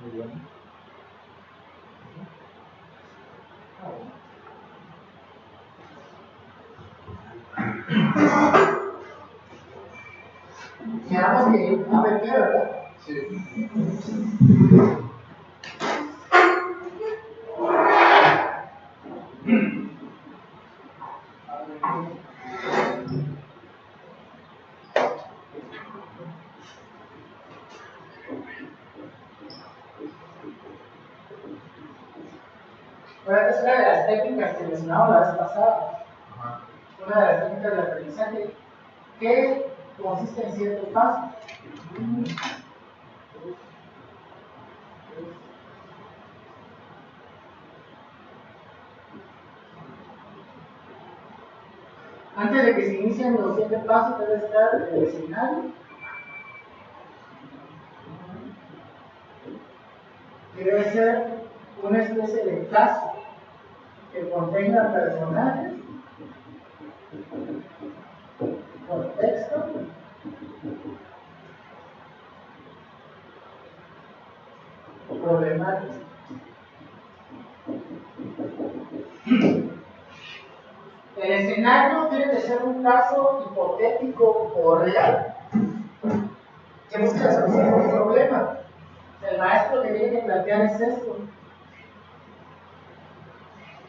Muy bien. Quedamos que ABP, ¿verdad? Sí. Bueno, esta es una de las técnicas que mencionamos la vez pasada. Ajá. Una de las técnicas de aprendizaje que consiste en ciertos pasos. Antes de que se inicien los 7 pasos debe estar el escenario. Que debe ser una especie de caso que contenga personajes, contexto, problemática. El escenario tiene que ser un caso hipotético o real que busque la solución de un problema. El maestro que tiene que plantear es esto.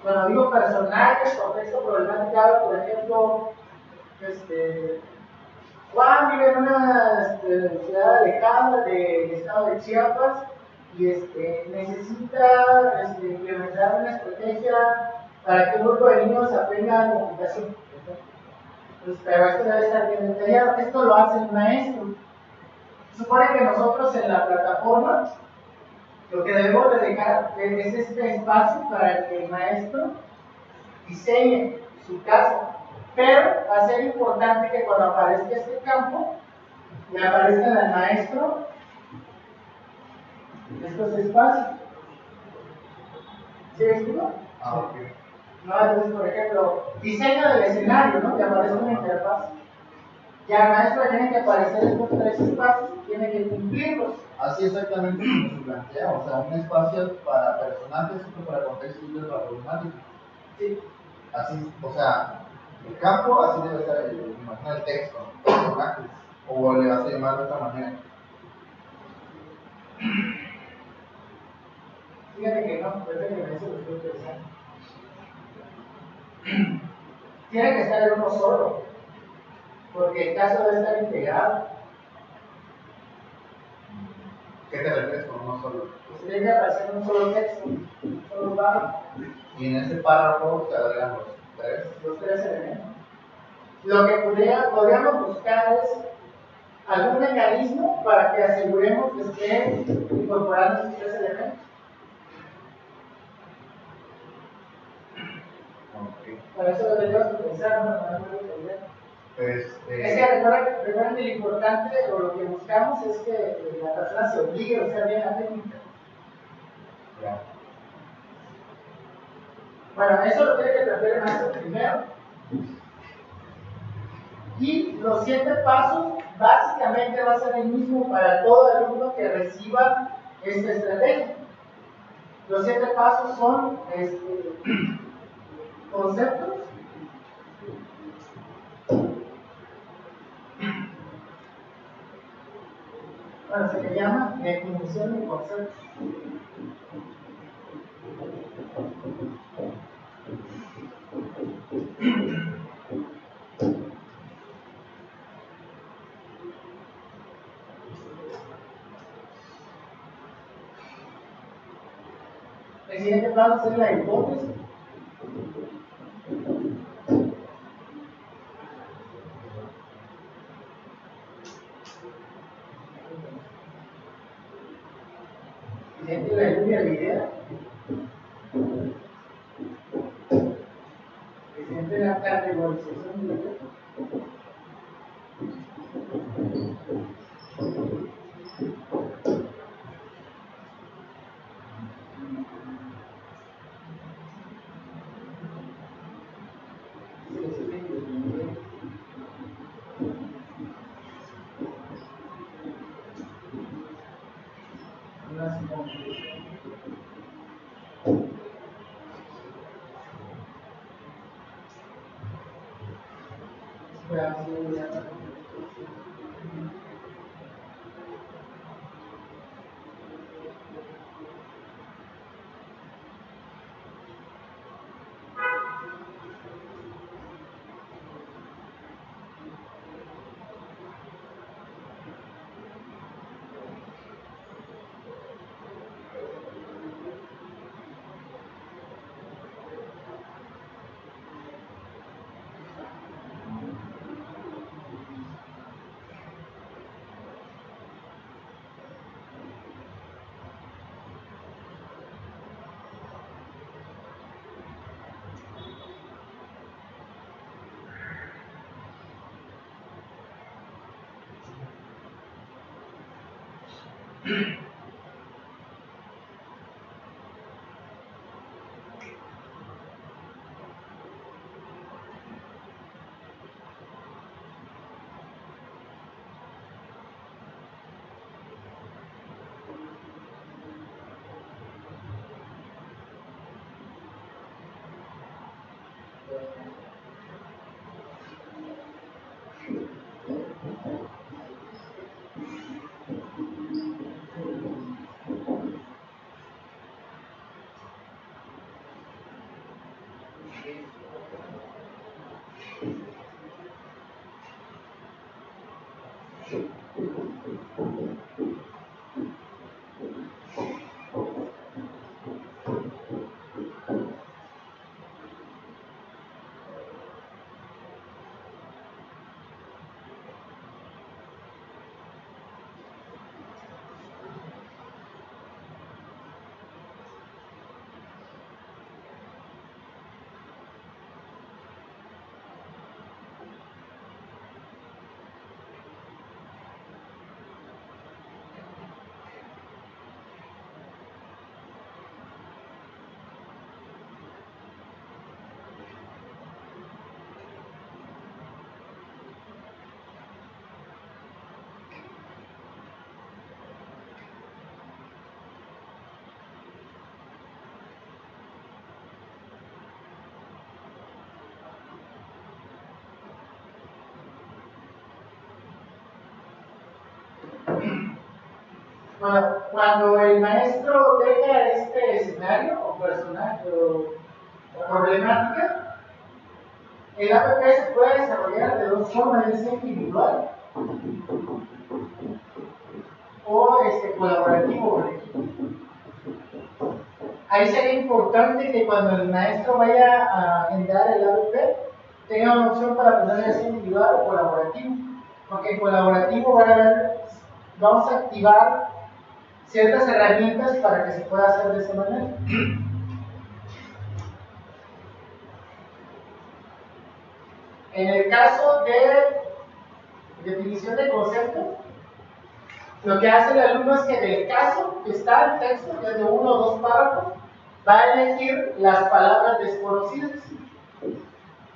Cuando digo personajes, contexto, problemática, por ejemplo, Juan vive en una ciudad alejada del estado de Chiapas y necesita implementar una estrategia para que un grupo de niños aprenda computación. Pero esto debe estar bien detallado. Esto lo hace el maestro. Se supone que nosotros en la plataforma lo que debemos de dejar es este espacio para que el maestro diseñe su caso. Pero va a ser importante que cuando aparezca este campo, le aparezcan al maestro estos espacios. ¿Sí me explico? Ok. No, entonces, por ejemplo, diseño del escenario, ¿no? Que aparece una interfaz. Ya el maestro tiene que aparecer estos 3 espacios y tiene que cumplirlos. Así exactamente como se plantea, o sea, un espacio para personajes, otro para contexto y otro para problemática. Sí. Así, o sea, el campo, así debe estar el texto, personajes, o le vas a llamar de otra manera. Fíjate que no, desde que me dice lo estoy pensando. Tiene que estar en uno solo, porque el caso debe estar integrado. ¿Qué te refieres con uno solo? Pues tiene que aparecer un solo texto, un solo párrafo. Y en ese párrafo se agregan Los 3 elementos. Lo que podríamos buscar es algún mecanismo para que aseguremos que esté incorporando esos 3 elementos. Okay. Para eso lo tenemos que pensar, no entender. Es que recuerden que lo importante o lo que buscamos es que la persona se obligue a usar bien la técnica. Ya. Bueno, eso lo tiene que plantear el maestro primero. Y los 7 pasos básicamente va a ser el mismo para todo alumno que reciba esta estrategia. Los 7 pasos son conceptos, bueno, se le llama definición de conceptos. El siguiente paso es la hipótesis. El siguiente es la lluvia de ideas. El siguiente es la categorización de ideas. una simulación. Bueno, cuando el maestro deja este escenario o personaje o problemática, el APP se puede desarrollar de dos formas, ya sea individual o colaborativo o en equipo. Ahí sería importante que cuando el maestro vaya a agendar el APP tenga una opción para poner ya sea individual o colaborativo, porque en colaborativo vamos a activar ciertas herramientas para que se pueda hacer de esa manera. En el caso de definición de conceptos, lo que hace el alumno es que del caso que está el texto, que es de 1 o 2 párrafos, va a elegir las palabras desconocidas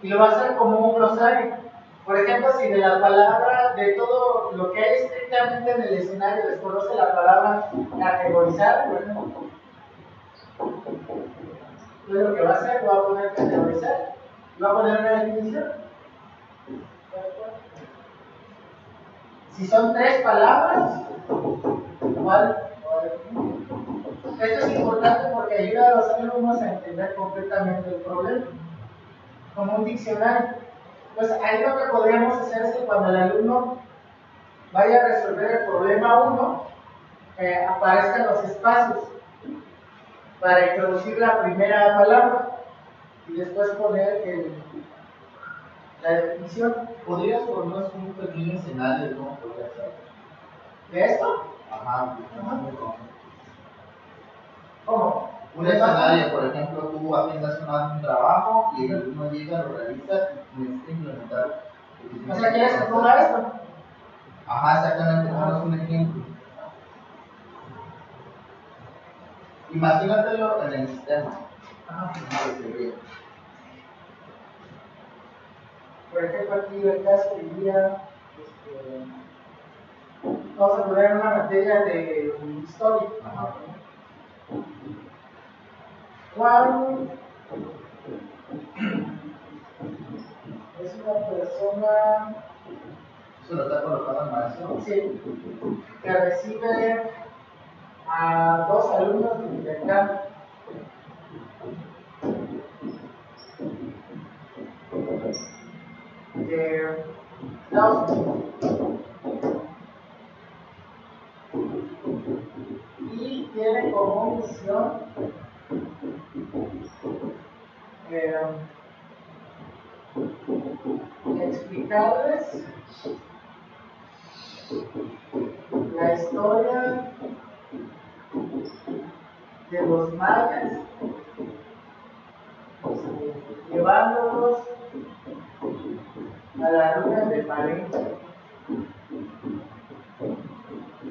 y lo va a hacer como un glosario. Por ejemplo, si de la palabra, de todo lo que hay estrictamente en el escenario desconoce la palabra categorizar, por ejemplo, entonces lo que va a hacer, va a poner categorizar y va a poner una definición. Si son 3 palabras, igual. Esto es importante porque ayuda a los alumnos a entender completamente el problema, como un diccionario. Pues ahí lo que podríamos hacer es que cuando el alumno vaya a resolver el problema 1, aparezcan los espacios para introducir la primera palabra y después poner la definición. ¿Podrías ponernos un pequeño escenario de cómo podría ser? ¿De esto? Ajá. ¿Cómo? Un escenario, por ejemplo, tú agendas un trabajo y el alumno llega, lo realiza y necesita implementar. O sea, ¿quieres que ponga esto? Ajá, exactamente, ponos un ejemplo. Imagínatelo en el sistema. Ajá. Sería. Por ejemplo, aquí el caso diría, vamos a poner una materia de historia. Ajá. Juan es una persona, Eso lo está colocando el maestro. sí, que recibe a 2 alumnos de intercambio. De Estados Unidos. Y tiene como misión explicarles la historia de los mayas, llevándolos a la luna de Palenque.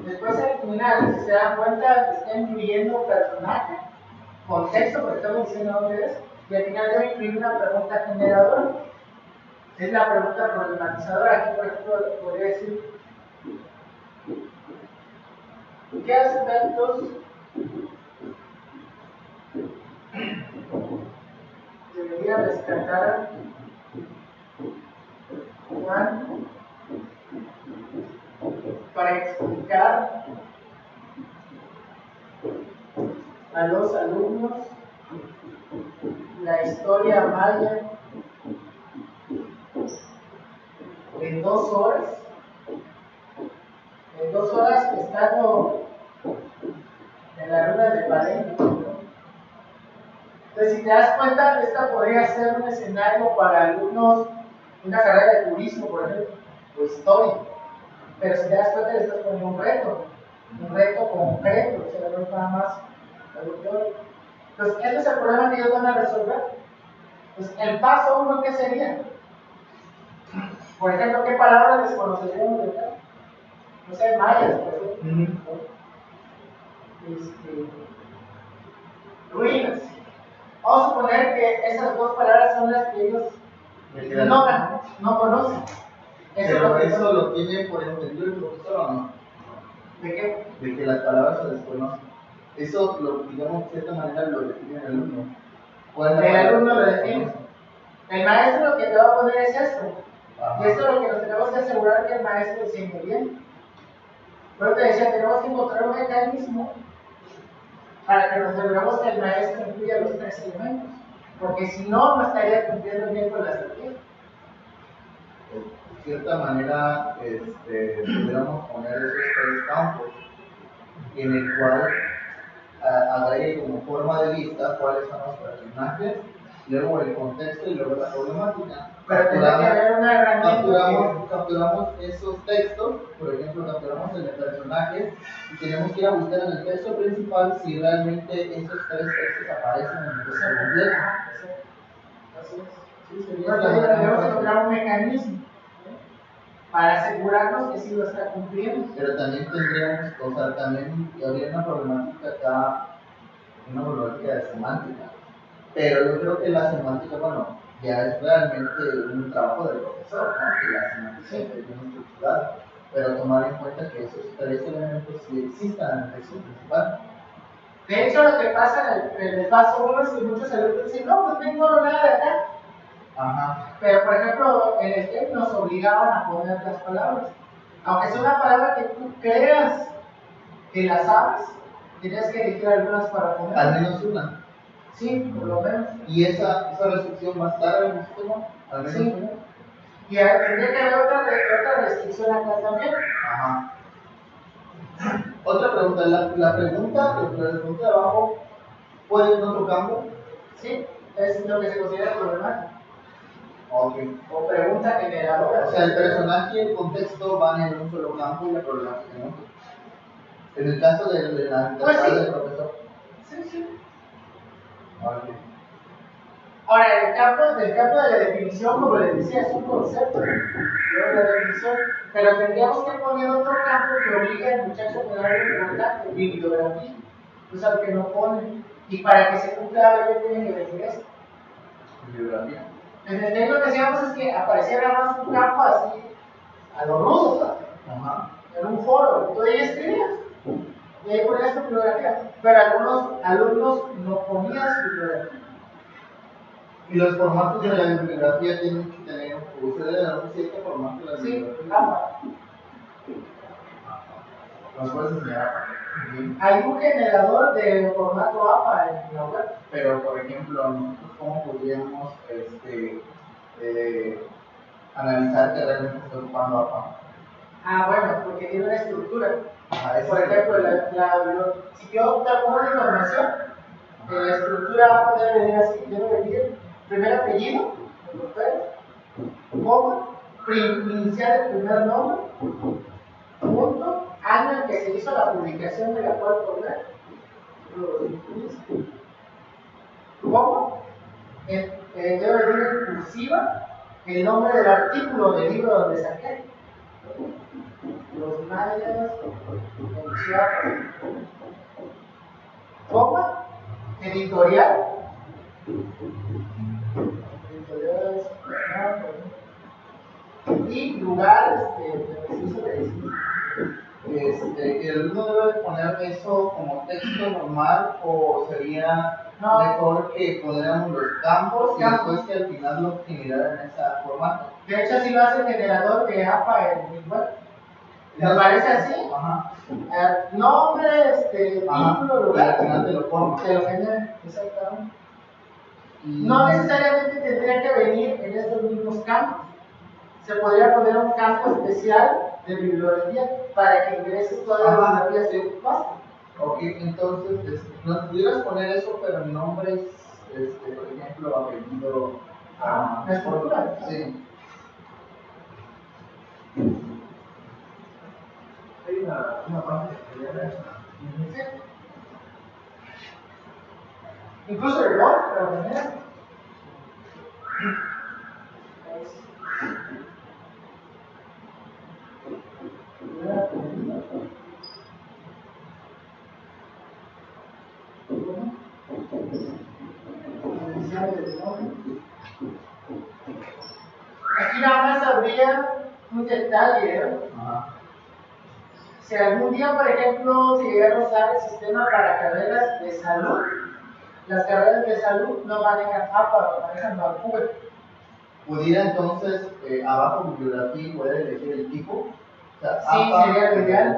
Después al final, si se dan cuenta, está incluyendo personaje, contexto, porque estamos diciendo dónde es, y al final debe incluir una pregunta generadora. Es la pregunta problematizadora. Aquí, por ejemplo, podría decir: ¿qué aspectos debería rescatar Juan para explicar a los alumnos la historia maya en 2 horas? En 2 horas estando en la luna de Palenque. Entonces, si te das cuenta, esta podría ser un escenario para alumnos de una carrera de turismo, por ejemplo, o historia. Pero si te das cuenta, le estás poniendo un reto concreto, o sea, no es nada más algo teórico. Entonces, este es el problema que ellos van a resolver. Entonces, el paso 1, ¿qué sería? Por ejemplo, ¿qué palabras desconoceríamos de acá? No sé, mayas, por ejemplo. Ruinas. Vamos a suponer que esas 2 palabras son las que ellos no conocen. Pero eso lo tiene por entendido el profesor, ¿o no? ¿De qué? De que las palabras se desconocen. Eso, digamos, de cierta manera lo define el alumno. El alumno lo define. El maestro lo que te va a poner es esto. Ajá. Y esto es lo que nos tenemos que asegurar que el maestro enseñe bien. Pero te decía, tenemos que encontrar un mecanismo para que nos aseguremos que el maestro incluya los 3 elementos. Porque si no, no estaría cumpliendo bien con la estrategia. De cierta manera, pudiéramos poner esos 3 campos en el cual agregue como forma de lista cuáles son los personajes, luego el contexto y luego la problemática. Pero tendría que haber una herramienta. Capturamos esos textos, por ejemplo, capturamos el de personajes y tenemos que ir a buscar en el texto principal si realmente esos 3 textos aparecen en el texto completo. Así es. Sí, tenemos que encontrar un mecanismo para asegurarnos que sí lo está cumpliendo. Pero también tendríamos, o sea, también habría una problemática acá, una problemática de semántica. Pero yo creo que la semántica, bueno, ya es realmente un trabajo del profesor, ¿no? Que la semántica esté bien estructurada. Pero tomar en cuenta que esos 3 elementos sí existan en el texto principal. De hecho, lo que pasa en el paso 1 es que muchos alumnos dicen: no, pues no ignoro nada de acá. Ajá. Pero, por ejemplo, en el TEC nos obligaban a poner las palabras. Aunque sea una palabra que tú creas que la sabes, tienes que elegir algunas para poner. Al menos una. Sí, por lo menos. ¿Y esa restricción va a estar en el sistema? Al menos sí. una. Y tendría que haber otra restricción acá también. Ajá. Otra pregunta, la pregunta de abajo, ¿puede ir en otro campo? Sí, es lo que se considera problemático. Okay. O pregunta generadora. O sea, el personaje y el contexto van en un solo campo y la problemática en otro. En el caso de la interfaz del profesor. Sí. Okay. Ahora, el campo de la definición, como les decía, es un concepto. La definición, pero tendríamos que poner otro campo que obligue al muchacho a darle pregunta de bibliografía. Es algo que no ponen. Y para que se cumpla algo, tienen que decir esto. Bibliografía. En el lo que hacíamos es que apareciera más un campo así, a lo rudo. Ajá. en un foro, y tú ahí escribías. Y ahí ponías tu bibliografía. Pero algunos alumnos no ponían su bibliografía. Y los formatos de la bibliografía tienen que tener, ustedes le dan un cierto formato de la Sí, bibliografía. APA. ¿Nos puedes enseñar? Hay un generador de formato APA en la web. Pero, por ejemplo, nosotros cómo podríamos analizar que realmente estoy ocupando APA. Bueno, porque tiene una estructura. Eso Por ejemplo, si yo te pongo una información, la estructura APA debe venir así, debe venir primer apellido, coma, iniciar el primer nombre, punto, año en que se hizo la publicación de la cual poner, coma, debe venir en cursiva el nombre del artículo del libro donde saqué. Los mayas en Chiapas, coma, editorial, y lugar ¿El alumno debe poner eso como texto normal o sería mejor que poniéramos los campos y después que al final lo generara en ese formato? De hecho, así lo hace el generador de APA en mi web. ¿Te aparece así? Ajá. Nombre, título, lugar. Y al final te lo forma. Te lo genera, exactamente. No necesariamente tendría que venir en estos mismos campos. Se podría poner un campo especial de bibliografía para que ingreses todas las bibliografías que ocupas. Ok, entonces, nos pudieras poner eso, pero en nombres, por ejemplo, apellido. La estructura. Sí. Hay una parte que ya era. Sí. Incluso el blog, de la manera. Aquí nada más habría un detalle. Si algún día, por ejemplo, se llegara a usar el sistema para carreras de salud, las carreras de salud no manejan APA, manejan Vancouver. ¿Pudiera entonces, abajo bibliografía, poder elegir el tipo? O sea, sí, APA, sería lo ideal.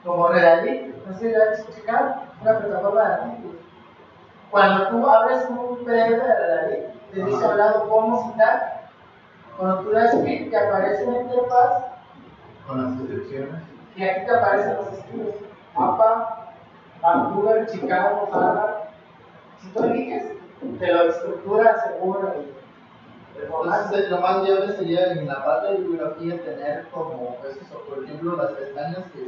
Como Redalí, no sé si lo has checado, una plataforma de artículos. Cuando tú abres un PDF de Redalí, te dice al lado cómo citar. Cuando tú das clic, te aparece una interfaz con las descripciones. Y aquí te aparecen los estilos. APA, Vancouver, Chicago, Harvard. Si tú eliges, te lo estructura según el formato. Entonces, lo más viable sería en la parte de bibliografía tener como, por ejemplo, las pestañas que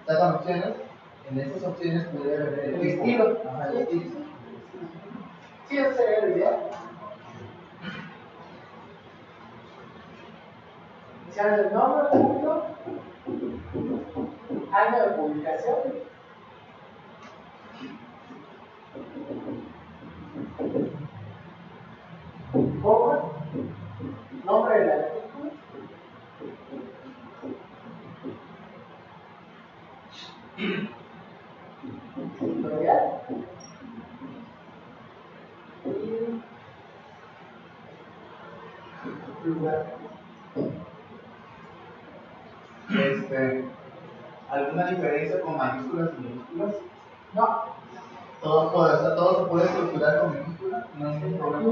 sacan opciones. En esas opciones podría venir el estilo. Ajá, el estilo. Sí, eso sería lo ideal. Iniciar el nombre del título, año de publicación, coma, nombre del artículo, editorial y lugar. ¿Alguna diferencia con mayúsculas y minúsculas? No. Todo se puede estructurar con minúsculas, no hay ningún problema.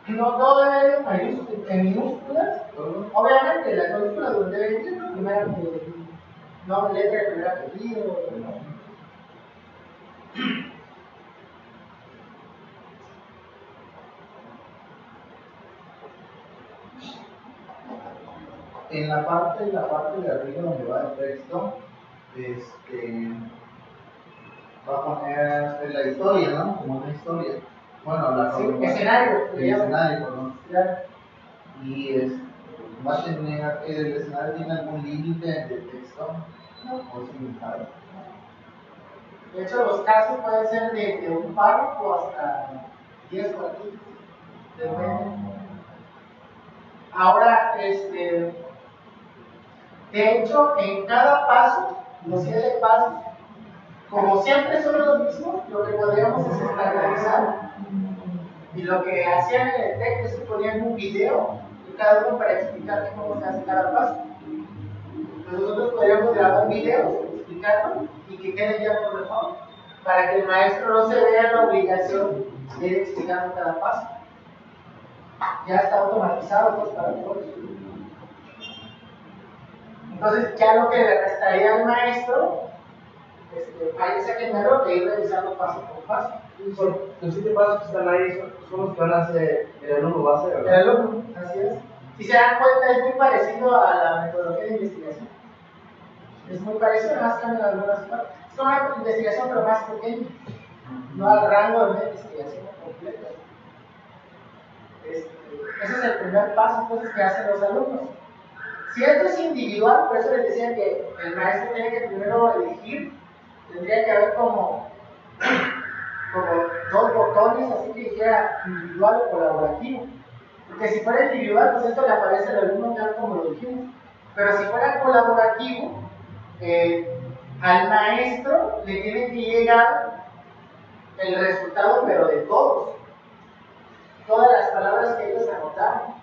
No todo debe ir en minúsculas. Obviamente, las minúsculas donde deben ir, primero no letra de primer apellido. En la parte de arriba donde va el texto, va a poner la historia, ¿no? Como una historia. Bueno, escenario. El escenario, ¿no? Claro. Y va a tener, el escenario tiene algún límite de texto. No. o es ilimitado. De hecho, los casos pueden ser de un párrafo hasta 10 cuartillas. Depende. Ahora, de hecho, en cada paso, los 7 pasos, como siempre son los mismos, lo que podríamos es estandarizar. Y lo que hacían en el TEC es que ponían un video de cada uno para explicar cómo se hace cada paso. Nosotros podríamos grabar videos explicando y que quede ya por mejor, para que el maestro no se vea la obligación de ir explicando cada paso. Ya está automatizado pues, para todos. Entonces, ya lo que le restaría al maestro, hay ese género de ir revisando paso por paso. Los 7 pasos que están ahí son los que van a hacer el alumno va a hacer, El ¿verdad? alumno, así es. Si se dan cuenta, es muy parecido a la metodología de investigación. Es muy parecido, además cambian algunas partes. Es como una investigación, pero más pequeña. No al rango de una investigación completa. Ese es el primer paso entonces, que hacen los alumnos. Si esto es individual, por eso les decía que el maestro tiene que primero elegir, tendría que haber como 2 botones, así que dijera individual o colaborativo. Porque si fuera individual, pues esto le aparece al alumno tal como lo dijimos. Pero si fuera colaborativo, al maestro le tiene que llegar el resultado, pero de todos. Todas las palabras que ellos anotaron.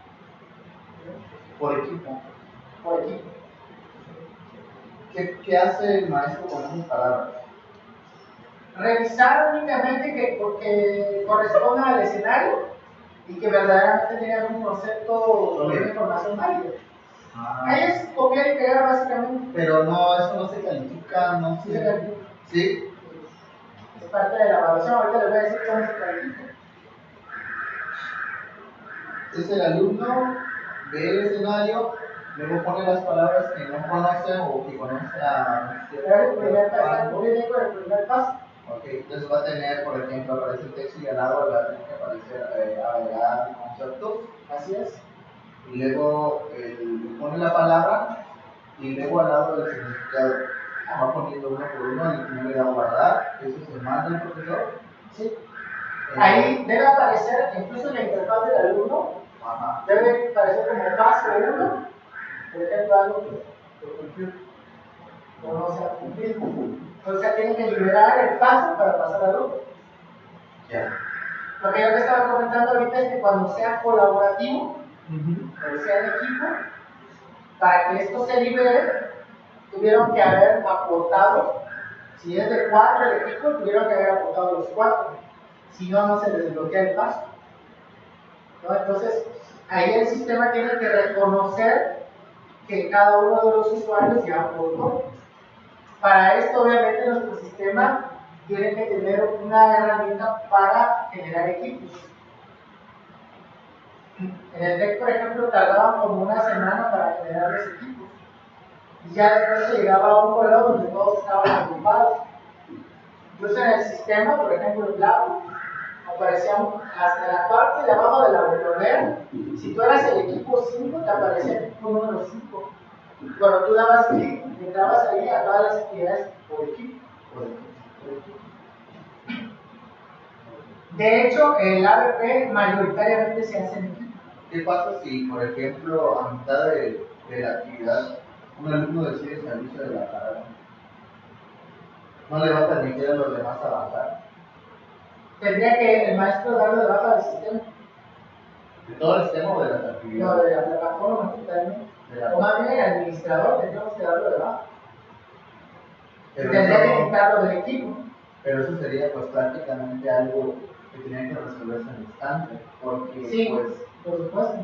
Por equipo. Por equipo. ¿Qué hace el maestro con esas palabras? Revisar únicamente que corresponda al escenario y que verdaderamente tengan un concepto de una información válida. Ahí es copiar y pegar básicamente. Pero no, eso no se califica, no Sí se... se califica. ¿Sí? Es parte de la evaluación, ahorita les voy a decir cómo se califica. Entonces el alumno ve el escenario, luego pone las palabras que no conoce o que conoce a... Pero el primer paso, está muy bien con el primer paso. Ok, entonces va a tener, por ejemplo, aparece el texto y al lado va a tener que aparecer agregar conceptos. Así es. Y luego pone la palabra y luego al lado del significado. Va poniendo uno por uno y no le da a guardar. Eso se manda al profesor. Sí. Ahí debe aparecer, incluso en la interfaz del alumno, Ajá. debe aparecer como paso 1, por ejemplo, algo que cumplió o no se ha cumplido. Entonces tienen que liberar el paso para pasar al otro. Ya. Lo que yo te estaba comentando ahorita es que cuando sea colaborativo, cuando sea en equipo, para que esto se libere, tuvieron que haber aportado, si es de 4 el equipo, tuvieron que haber aportado los 4. Si no, no se les desbloquea el paso. ¿No? Entonces, ahí el sistema tiene que reconocer que cada uno de los usuarios ya aportó. Para esto, obviamente, nuestro sistema tiene que tener una herramienta para generar equipos. En el TEC, por ejemplo, tardaban como una semana para generar los equipos. Y ya después se llegaba a un correo donde todos estaban agrupados. Incluso en el sistema, por ejemplo, el Blackboard, aparecían hasta la parte de abajo de la biblioteca. Si tú eras el equipo 5, te aparecía el equipo número 5. Cuando tú dabas clic, entrabas ahí a todas las actividades por equipo. De hecho, el ABP mayoritariamente se hace en equipo. ¿Qué pasa si, por ejemplo, a mitad de la actividad, un alumno decide salirse de la carrera? ¿No le va a permitir a los demás avanzar? Tendría que el maestro darlo de baja del sistema. ¿De todo el sistema o de las No, actividades? de la plataforma totalmente. O más bien el administrador, tendríamos que darlo de baja. Tendría que quitarlo del equipo. Pero eso sería pues prácticamente algo que tenía que resolverse al instante, porque Sí, pues por supuesto.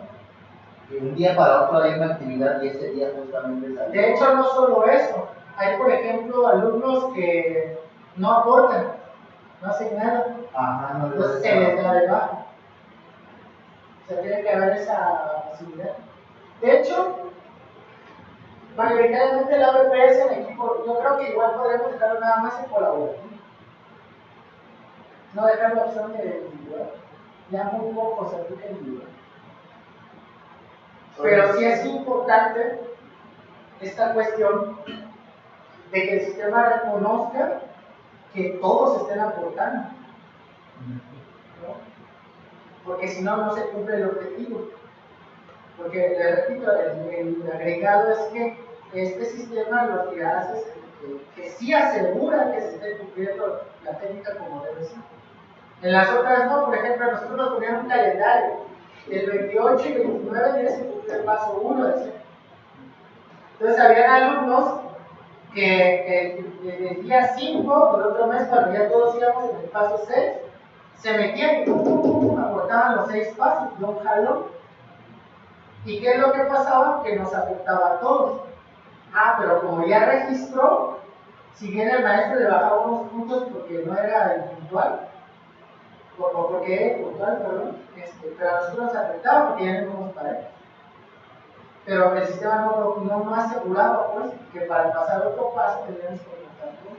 de un día para otro hay una actividad y ese día justamente salió. De hecho, no solo eso. Hay, por ejemplo, alumnos que no aportan, no hacen nada. Ajá, no Entonces se les da de baja. O sea, tiene que haber esa posibilidad. De hecho, mayoritariamente la ABP es en equipo. Yo creo que igual podríamos dejarlo nada más en colaborativo. No dejar la opción de individual. Ya muy poco se aplica individual. Pero sí es importante esta cuestión de que el sistema reconozca que todos estén aportando, ¿no? Porque si no, no se cumple el objetivo. Porque, le repito, el agregado es que este sistema lo que hace es que sí asegura que se esté cumpliendo la técnica como debe ser. En las otras no, por ejemplo, nosotros nos poníamos un calendario. El 28 y 29 días se cumple el paso 1 de ser. Entonces, habían alumnos que el día 5 del otro mes, cuando ya todos íbamos en el paso 6, se metían y aportaban los 6 pasos de un jalón. ¿Y qué es lo que pasaba? Que nos afectaba a todos. Ah, pero como ya registró, si bien el maestro le bajaba unos puntos porque no era el puntual, o porque era puntual, perdón, pero a nosotros nos afectaba porque ya no íbamos para él. Pero el sistema no aseguraba, pues, que para pasar otro paso teníamos que aportar todos.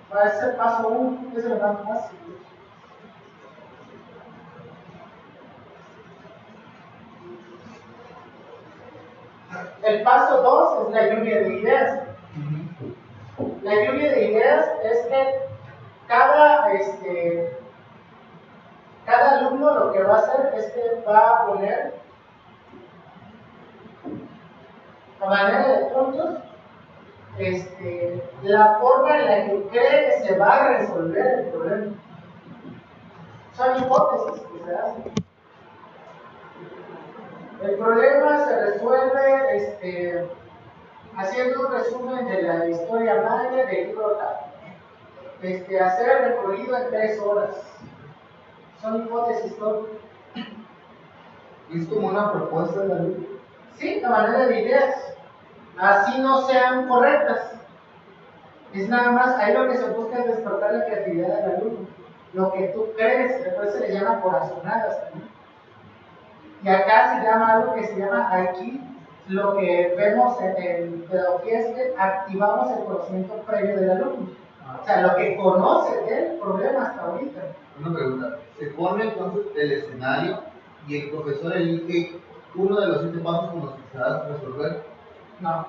Para ese paso 1, es el más fácil. El paso 2 es la lluvia de ideas. La lluvia de ideas es que cada alumno lo que va a hacer es que va a poner a manera de puntos la forma en la que cree que se va a resolver el problema. Son hipótesis que se hacen. El problema se resuelve haciendo un resumen de la historia maya del libro tal. Hacer el recorrido en 3 horas. Son hipótesis todo. Es como una propuesta de la luz. Sí, la manera de ideas. Así no sean correctas. Es nada más, ahí lo que se busca es despertar la creatividad del alumno. Lo que tú crees, después se le llama corazonadas también. Y acá se llama algo que se llama aquí, lo que vemos en pedagogía es que activamos el conocimiento previo del alumno. O sea, lo que conoce del problema hasta ahorita. Una pregunta, ¿se pone entonces el escenario y el profesor elige uno de los 7 pasos con los que se va a resolver? No.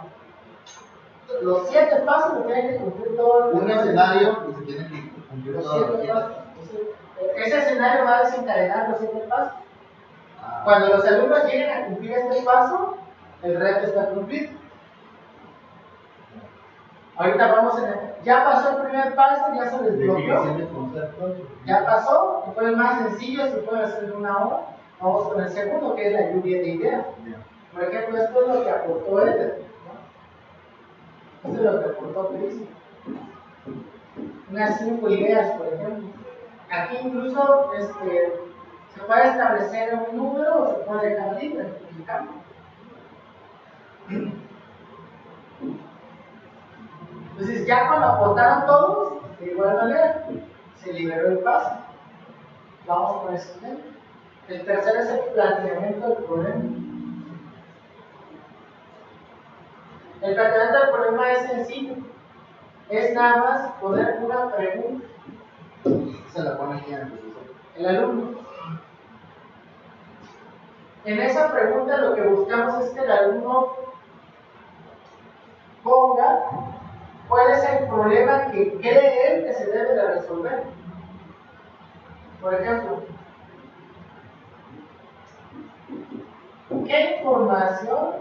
Los 7 pasos lo tienen que cumplir todo el Un escenario y se tiene que cumplir los todos los 7 7. pasos. Ese escenario va a desencadenar los 7 pasos. Cuando los alumnos lleguen a cumplir este paso, el reto está cumplido. Ahorita vamos ya pasó el primer paso, ya se desbloqueó. Ya pasó, fue el más sencillo, se puede hacer en 1 hora. Vamos con el segundo, que es la lluvia de ideas. Por ejemplo, esto es lo que aportó Eder, ¿no? Esto es lo que aportó Chris. Unas 5 ideas, por ejemplo. Aquí incluso se puede establecer un número o se puede dejar libre el campo. Entonces, ya cuando aportaron todos, de igual manera, se liberó el paso. Vamos con el siguiente. El tercero es el planteamiento del problema. El planteamiento del problema es sencillo. Es nada más poner una pregunta. Se la pone aquí en el profesor. El alumno. En esa pregunta lo que buscamos es que el alumno ponga cuál es el problema que cree él que se debe de resolver. Por ejemplo, ¿qué información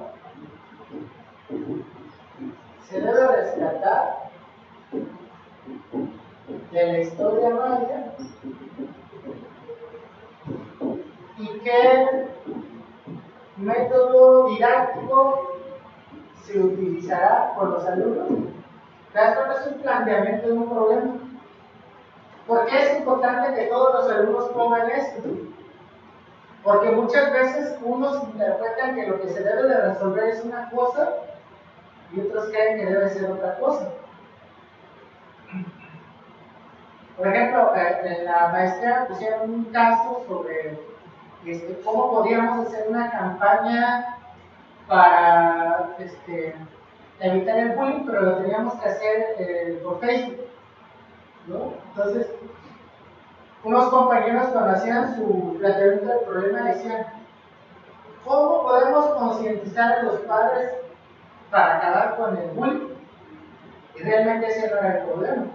se debe rescatar de la historia maya y qué método didáctico se utilizará por los alumnos? Esto es un planteamiento de un problema. ¿Por qué es importante que todos los alumnos pongan esto? Porque muchas veces unos interpretan que lo que se debe de resolver es una cosa y otros creen que debe ser otra cosa. Por ejemplo, en la maestría pusieron un caso sobre cómo podíamos hacer una campaña para evitar el bullying, pero lo teníamos que hacer por Facebook, ¿no? Entonces, unos compañeros cuando hacían su planteamiento del problema decían, ¿Cómo podemos concientizar a los padres para acabar con el bullying? Y realmente ese no era el problema.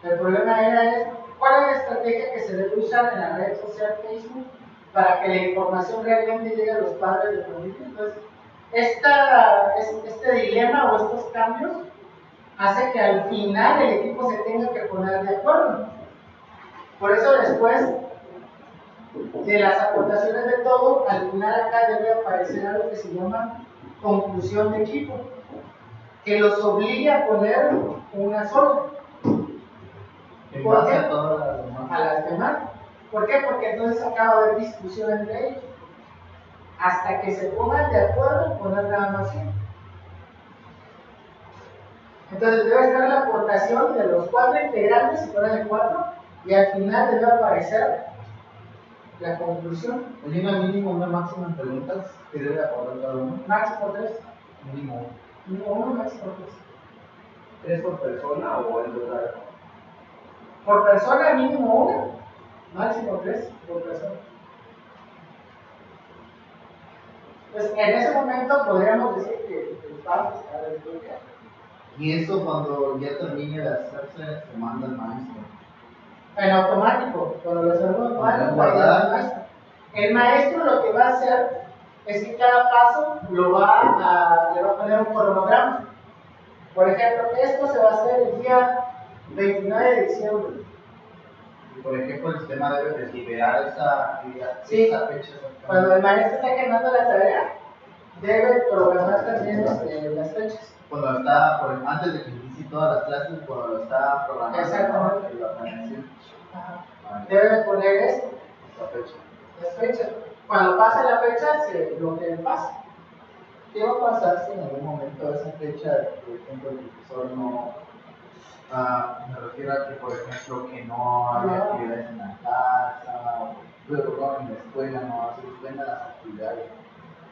El problema era cuál es la estrategia que se debe usar en la red social Facebook para que la información realmente llegue a los padres de familia. Entonces, este dilema o estos cambios hace que al final el equipo se tenga que poner de acuerdo. Por eso después de las aportaciones de todo, al final acá debe aparecer algo que se llama conclusión de equipo, que los obligue a poner una sola. ¿Por qué? A las demás. ¿Por qué? Porque entonces acaba de haber discusión entre ellos. Hasta que se pongan de acuerdo en poner nada más uno. Entonces debe estar la aportación de los 4 integrantes, si fueran de 4, y al final debe aparecer la conclusión. ¿Hay una mínima, una máxima en preguntas que debe aportar cada uno? Máximo 3. Mínimo. Mínimo 1, máximo 3. ¿Es por persona o en total? Por persona, mínimo 1, máximo 3 por persona. Pues en ese momento podríamos decir que el paso está desbloqueado. Y eso cuando ya termine de hacerse, se manda al maestro. En automático, cuando los alumnos van a guardar al maestro. El maestro lo que va a hacer es que cada paso le va a poner un cronograma. Por ejemplo, esto se va a hacer el día 29 de diciembre. Y por ejemplo, el sistema debe de liberar esa actividad, Sí. esa fecha. Cuando el maestro está generando la tarea, debe programar también las fechas. Cuando está, antes de que inicie todas las clases, cuando lo está programando. Exactamente. La planeación. Debe de poner esto, La fecha. las fechas. Cuando pasa la fecha, se bloquea el paso. ¿Qué va a pasar si en algún momento esa fecha, por ejemplo, el profesor no, me refiero a que, por ejemplo, que no hay actividades en la casa, o en la escuela no se suspenden las actividades?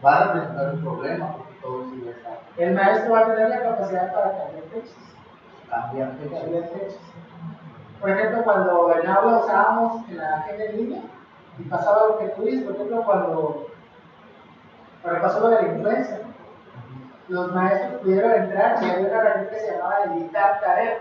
Va a representar un problema porque todo sigue estando. El maestro va a tener la capacidad para cambiar fechas. Cambiar fechas. Por ejemplo, cuando en aula usábamos la agenda en línea y pasaba lo que tú dices, por ejemplo, cuando pasó lo de la influencia, los maestros pudieron entrar y había una herramienta que se llamaba editar tarea.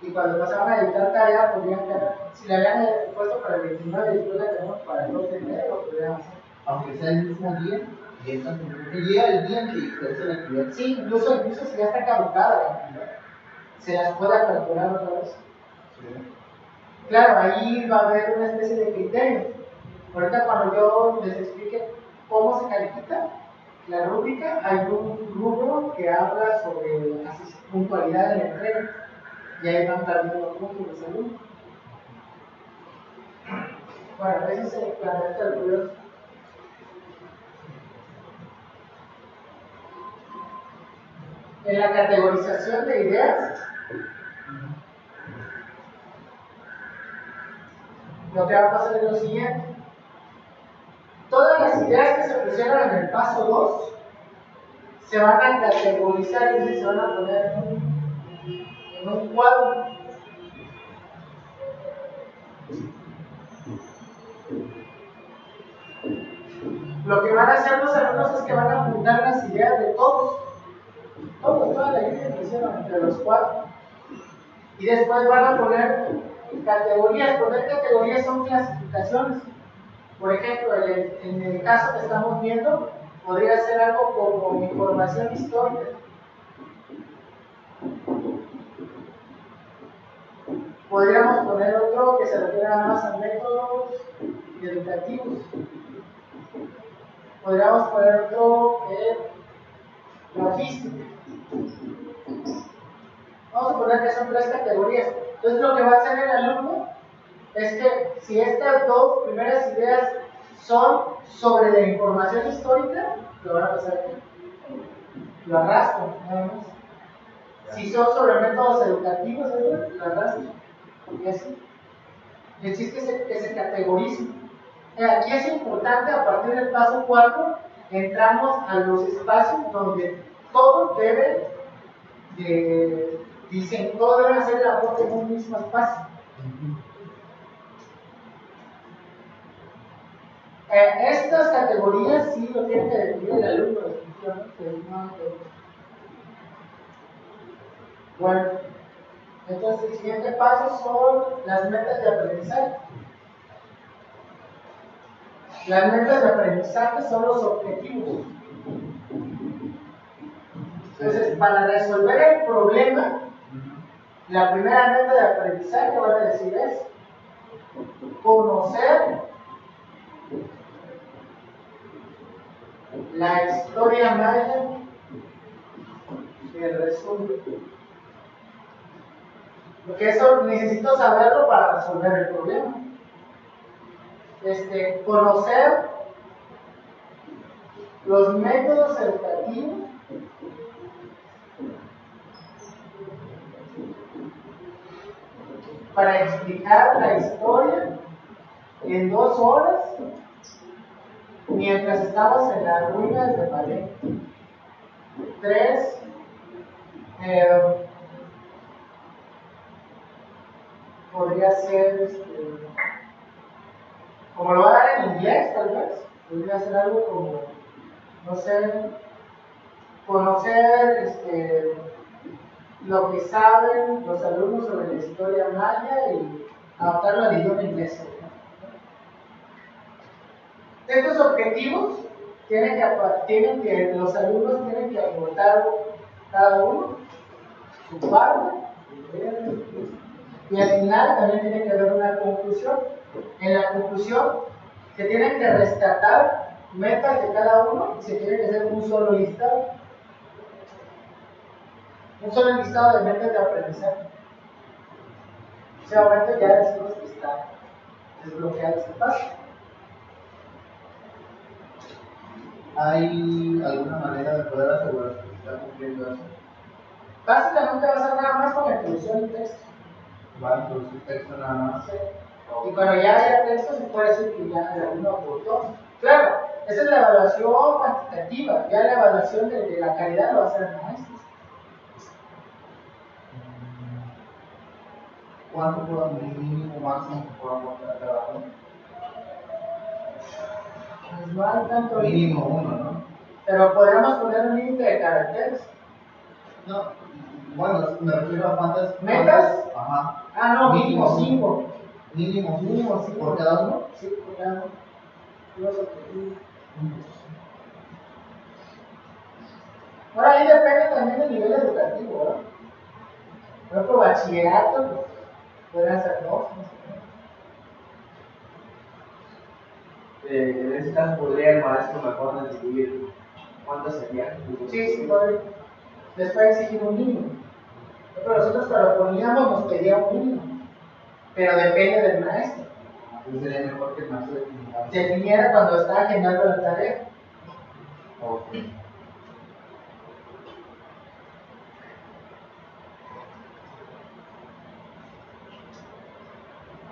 Y cuando pasaban a editar tarea, podían quedar, si la habían puesto para el 29 y después la tenemos para el 2 de enero, lo podrían hacer. Aunque sea el mismo día, y llega el día en que se hace la actividad. Sí, incluso si ya está caducada la actividad, se las puede aperturar otra vez. Sí. Claro, ahí va a haber una especie de criterio. Ahorita cuando yo les explique cómo se califica la rúbrica, hay un rubro que habla sobre puntualidad en la entrega. Y ahí van perdiendo puntos de salud. Bueno, eso es el planeta del curioso. En la categorización de ideas, lo que va a pasar es lo siguiente. Todas las ideas que se pusieron en el paso 2 se van a categorizar y se van a poner en un cuadro. Lo que van a hacer los alumnos es que van a apuntar las ideas de toda la idea que hicieron entre los 4. Y después van a poner categorías. Poner categorías son clasificaciones. Por ejemplo, en el caso que estamos viendo, podría ser algo como información histórica. Podríamos poner otro que se refiera más a métodos educativos. Podríamos poner otro logística. Vamos a poner que son 3 categorías. Entonces lo que va a hacer el alumno es que si estas 2 primeras ideas son sobre la información histórica, lo van a pasar aquí. Lo arrastro, nada más. Si son sobre métodos educativos, lo arrastro. Y así. El chiste es que se categorice. Aquí es importante, a partir del paso 4, entramos a los espacios donde todos deben todos deben hacer el aporte en un mismo espacio. Estas categorías sí lo tiene que definir el alumno, definitivamente. Bueno, entonces el siguiente paso son las metas de aprendizaje. Las metas de aprendizaje son los objetivos. Entonces, para resolver el problema, la primera meta de aprendizaje, van a decir, es conocer la historia maya del resumen. Porque eso necesito saberlo para resolver el problema. Conocer los métodos educativos para explicar la historia en 2 horas mientras estamos en las ruinas de Palenque. 3. Podría ser como lo va a dar en inglés, tal vez. Podría ser algo como, no sé, conocer lo que saben los alumnos sobre la historia maya y adaptarlo al idioma inglés. Estos objetivos los alumnos tienen que aportar cada uno su parte, y al final también tiene que haber una conclusión. En la conclusión se tienen que rescatar metas de cada uno y se tiene que hacer un solo listado. Un solo listado de metas de aprendizaje. Seguramente ya decimos que está desbloqueado este paso. ¿Hay alguna manera de poder asegurar que se está cumpliendo eso? Básicamente va a ser nada más con la introducción del texto. Va a introducir texto nada más. Sí. Y cuando ya haya texto se puede decir que ya el alumno aportó. Claro, esa es la evaluación cuantitativa. Ya la evaluación de la calidad lo va a hacer el maestro. ¿Cuánto puedo mínimo máximo que puedo aportar cada uno? Pues no hay tanto Mínimo 1, ¿no? Pero podríamos poner un límite de caracteres. No, bueno, me refiero a cuántas. ¿Metas? Ajá. Ah, no, mínimo 5. Mínimo 5 por cada uno. Sí, por cada uno. Los objetivos. Ahora ahí depende también del nivel educativo, ¿verdad? Por ejemplo, bachillerato, pues, pueden ser 2, no sé. En ese caso podría el maestro mejor decidir cuántos serían. Sí, podría. Después exigir un mínimo. Pero nosotros cuando poníamos nos pedía un mínimo. Pero depende del maestro. Entonces sería mejor que el maestro definiera cuando estaba generando la tarea. Ok.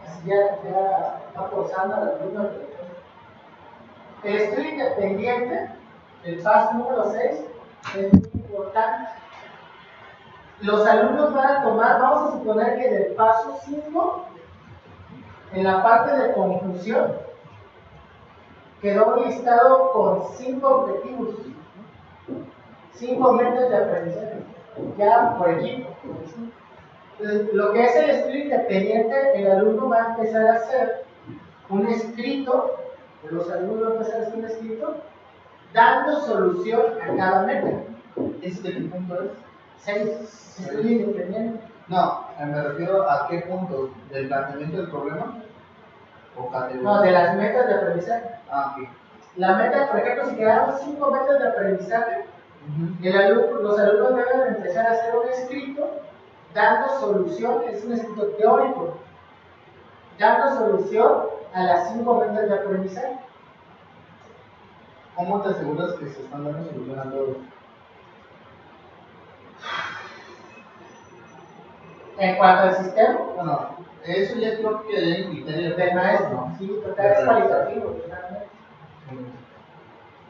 Así ya está forzando a la alumna. El estudio independiente, el paso número 6, es muy importante. Los alumnos van a tomar, vamos a suponer que del paso 5, en la parte de conclusión, quedó un listado con 5 objetivos, 5 metas de aprendizaje, ya por equipo. Entonces, lo que es el estudio independiente, el alumno va a empezar a hacer un escrito, los alumnos van a empezar a hacer un escrito, dando solución a cada meta. ¿Ese de qué punto es? 6, estudio independiente. No, me refiero a qué punto, del planteamiento del problema o categoría. No, de las metas de aprendizaje. Ah, ok. La meta, por ejemplo, si quedaron 5 metas de aprendizaje, los alumnos deben empezar a hacer un escrito dando solución, es un escrito teórico, dando solución a las 5 metas de aprendizaje. ¿Cómo te aseguras que se están dando solución a todos? En cuanto al sistema, Bueno, eso ya creo que hay un criterio del maestro, sí, porque es cualitativo, totalmente.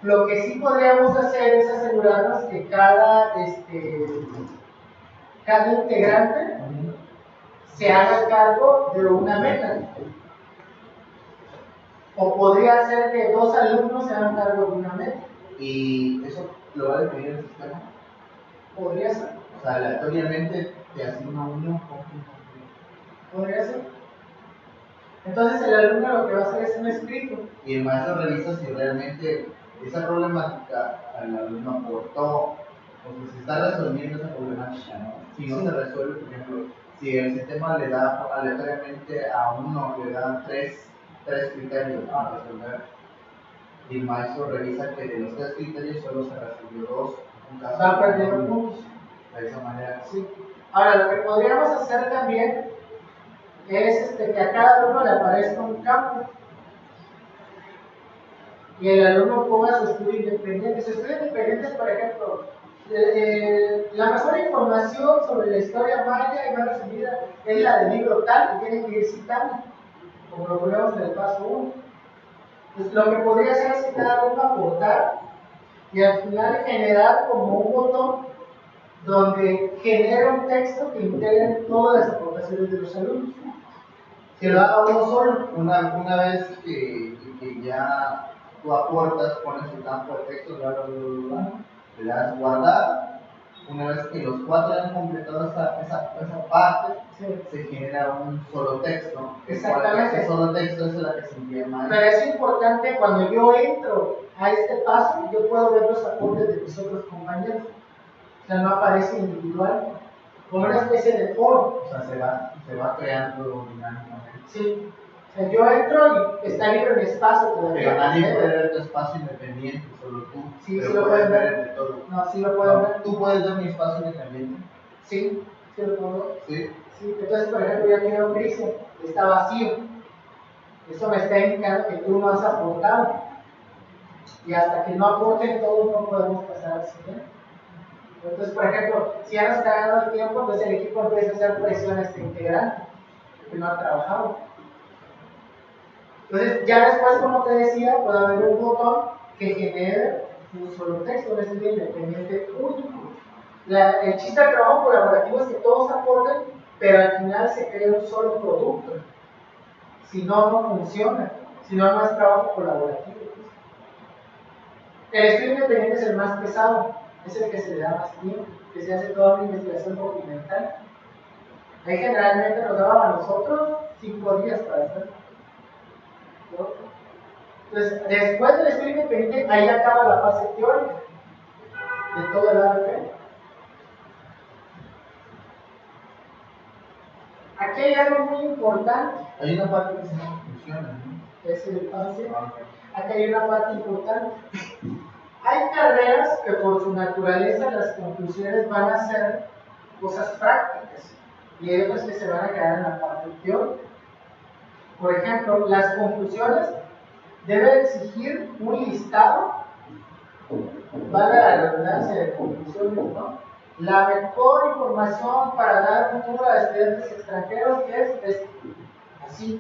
Lo que sí podríamos hacer es asegurarnos que cada integrante se haga cargo de una meta. O podría ser que 2 alumnos se hagan cargo de una meta. Y eso lo va a definir el sistema. Podría ser. O sea, aleatoriamente te asigna uno. Podría ser. Entonces el alumno lo que va a hacer es un escrito. Y el maestro revisa si realmente esa problemática al alumno aportó, o si se está resolviendo esa problemática, ¿no? Si no se resuelve, por ejemplo, si el sistema le da aleatoriamente a uno, le da tres criterios a resolver, y el maestro revisa que de los 3 criterios solo se resolvió 2, Va a perder puntos. De esa manera. Sí. Ahora, lo que podríamos hacer también es que a cada alumno le aparezca un campo y el alumno ponga su estudio independiente. Su estudio independiente es, por ejemplo, la mejor información sobre la historia maya y más resumida es la del libro tal, que tiene que ir citando, como lo vemos en el paso 1. Pues lo que podría hacer es que cada alumno aportar y al final generar como un botón donde genera un texto que integre todas las aportaciones de los alumnos. Que lo haga uno solo. Una vez que ya tú aportas, pones el campo de texto, le das guardar. Una vez que los 4 han completado esa parte, Sí. se genera un solo texto. Exactamente. Ese solo texto es la que se envía más. Pero es importante cuando yo entro a este paso, yo puedo ver los aportes de mis otros compañeros. O sea, no aparece individual, como una especie de foro. O sea, se va creando dinámicamente. Sí. O sea, yo entro y está libre mi espacio todavía. Pero nadie puede ver tu espacio independiente, solo tú. Sí, pero sí lo pueden ver. de todo. No, sí lo pueden ver. ¿Tú puedes ver mi espacio independiente? Sí, sí lo puedo ver. Sí. Sí. Entonces, por ejemplo, yo quiero un crisis, está vacío. Eso me está indicando que tú no has aportado. Y hasta que no aporten todos no podemos pasar al siguiente. Entonces, por ejemplo, si ya nos está dando el tiempo, entonces el equipo empieza a hacer presión a este integrante que no ha trabajado. Entonces, ya después, como te decía, puede haber un botón que genere un solo texto, un estudio independiente único. El chiste del trabajo colaborativo es que todos aporten, pero al final se crea un solo producto. Si no, no funciona. Si no, no es trabajo colaborativo. El estudio independiente es el más pesado, es el que se le da más tiempo, que se hace toda una investigación documental. Ahí generalmente nos daban a nosotros 5 días para hacerlo. Entonces, después del estudio independiente, ahí acaba la fase teórica de todo el ABP. Aquí hay algo muy importante. Hay una parte que se llama conclusiones, ¿no? Es el fase. Aquí hay una parte importante. Hay carreras que por su naturaleza las conclusiones van a ser cosas prácticas y hay otras que se van a quedar en la parte teórica. Por ejemplo, las conclusiones deben exigir un listado, vale la redundancia de conclusiones, ¿no? La mejor información para dar futuro a estudiantes extranjeros es así.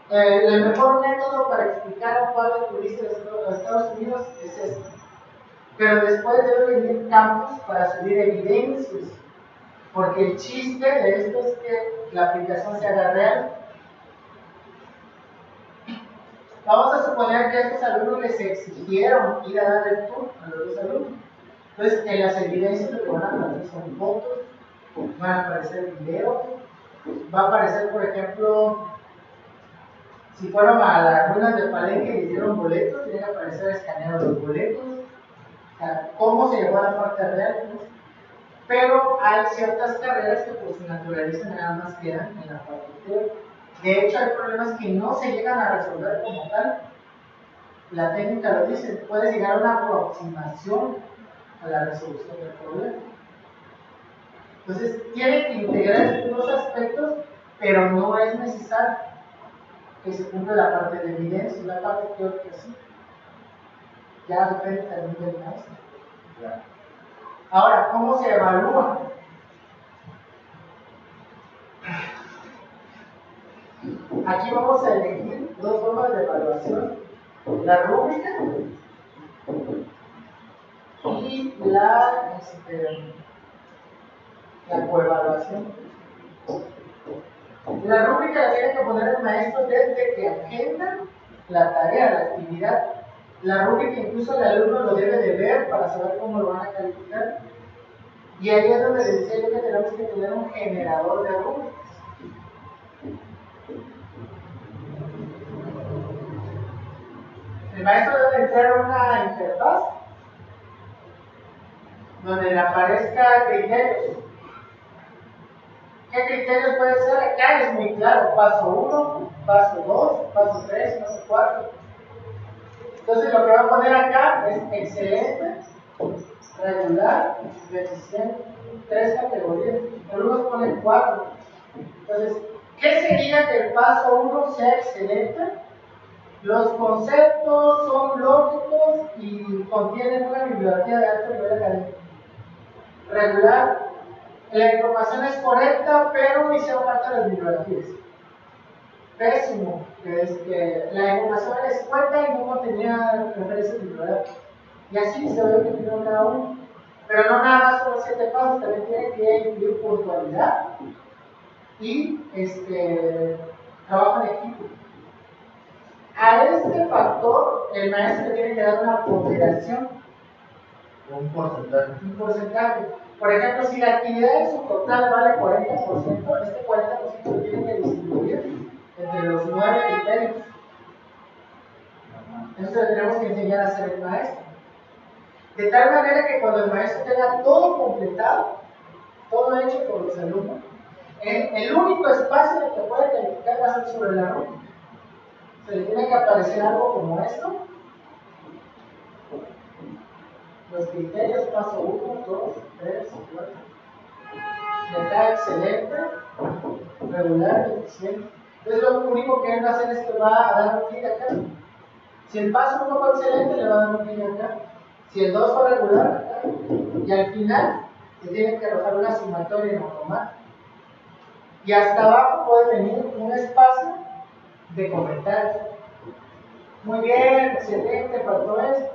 El mejor método para explicar a un padre turista de Estados Unidos es este. Pero después debe venir campos para subir evidencias. Porque el chiste de esto es que la aplicación se haga real. Vamos a suponer que a estos alumnos les exigieron ir a dar el tour a los 2 alumnos. Entonces, en las evidencias lo que van a aparecer son fotos, van a aparecer videos, va a aparecer, por ejemplo, si fueron a las ruinas de Palenque y hicieron boletos, tienen que aparecer escaneados los boletos, o sea, cómo se llegó a la parte real, ¿no? Pero hay ciertas carreras que por su naturaleza nada más quedan en la parte teórica. De hecho, hay problemas que no se llegan a resolver como tal. La técnica lo dice, puedes llegar a una aproximación a la resolución del problema. Entonces, tiene que integrar estos 2 aspectos, pero no es necesario que se cumpla la parte de evidencia, la parte teórica sí. Ya depende también del maestro. Ahora, ¿cómo se evalúa? Aquí vamos a elegir 2 formas de evaluación: la rúbrica y la coevaluación. La rúbrica la tiene que poner el maestro desde que agenda la tarea, la actividad. La rúbrica incluso el alumno lo debe de ver para saber cómo lo van a calificar. Y ahí es donde les decía yo que tenemos que tener un generador de rúbricas. El maestro debe entrar a una interfaz donde le aparezca criterios. ¿Qué criterios puede ser? Acá es muy claro, paso 1, paso 2, paso 3, paso 4. Entonces lo que va a poner acá es excelente, regular, deficiente, 3 categorías. Algunos ponen 4. Entonces, ¿qué sería que el paso 1 sea excelente? Los conceptos son lógicos y contienen una bibliografía de alto nivel académico. Regular, la información es correcta, pero hicieron falta las bibliografías. Pésimo, que la información era escueta y no contenía referencias bibliográficas. Y así se ve que tiene cada uno. Pero no nada más son los 7 pasos, también tiene que incluir puntualidad y trabajo en equipo. A este factor, el maestro le tiene que dar una ponderación. Un porcentaje. Un porcentaje. Por ejemplo, si la actividad en su total vale 40%, este 40% lo tiene que distribuir entre los 9 criterios. Eso le tenemos que enseñar a hacer el maestro. De tal manera que cuando el maestro tenga todo completado, todo hecho por los alumnos, el único espacio en el que puede calificar va a ser sobre la rúbrica. Se le tiene que aparecer algo como esto. Los criterios, paso 1, 2, 3, 4. Está excelente, regular, eficiente. Entonces lo único que él va a hacer es que va a dar un clic acá. Si el paso 1 fue excelente, le va a dar un clic acá. Si el 2 fue regular, acá. Y al final, le tiene que arrojar una sumatoria en automático. Y hasta abajo puede venir un espacio de comentarios. Muy bien, excelente, faltó esto.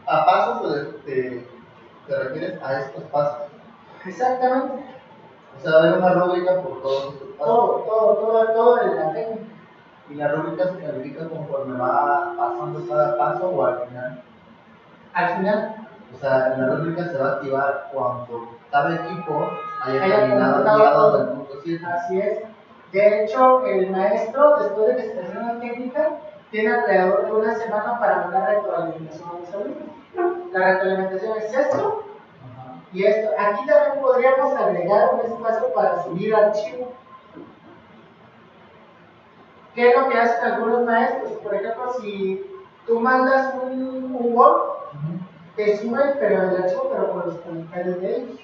A pasos te refieres a estos pasos. Exactamente. O sea, va a haber una rúbrica por todos estos pasos. Todo en la técnica. Y la rúbrica se califica conforme va pasando cada paso o al final. Al final. O sea, la rúbrica se va a activar cuando cada equipo haya Haya terminado completado llegado todo. al punto 7. Así es. De hecho, el maestro, después de que se termine la técnica, tiene alrededor de una semana para mandar retroalimentación a los alumnos. La retroalimentación es esto y esto. Aquí también podríamos agregar un espacio para subir archivo. ¿Qué es lo que hacen algunos maestros? Por ejemplo, si tú mandas un Word, te sube pero el archivo, pero con los comentarios de ellos.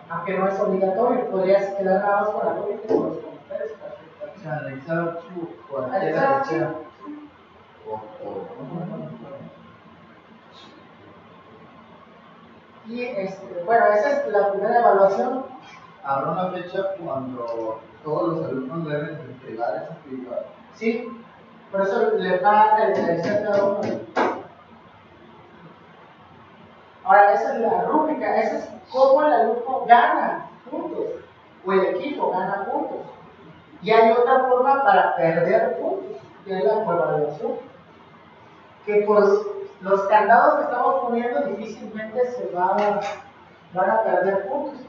Aunque no es obligatorio, podrías quedar nada más con la rúbrica y con los comentarios. O sea, analizar archivo cualquiera Analizar que sea. archivo. Y bueno, esa es la primera evaluación. Habrá una fecha cuando todos los alumnos deben entregar esa actividad. Sí, por eso le va a calendarizar cada uno. Ahora, esa es la rúbrica, esa es cómo el alumno gana puntos, o el equipo gana puntos. Y hay otra forma para perder puntos, que es la coevaluación. Que por los candados que estamos poniendo difícilmente van a perder puntos.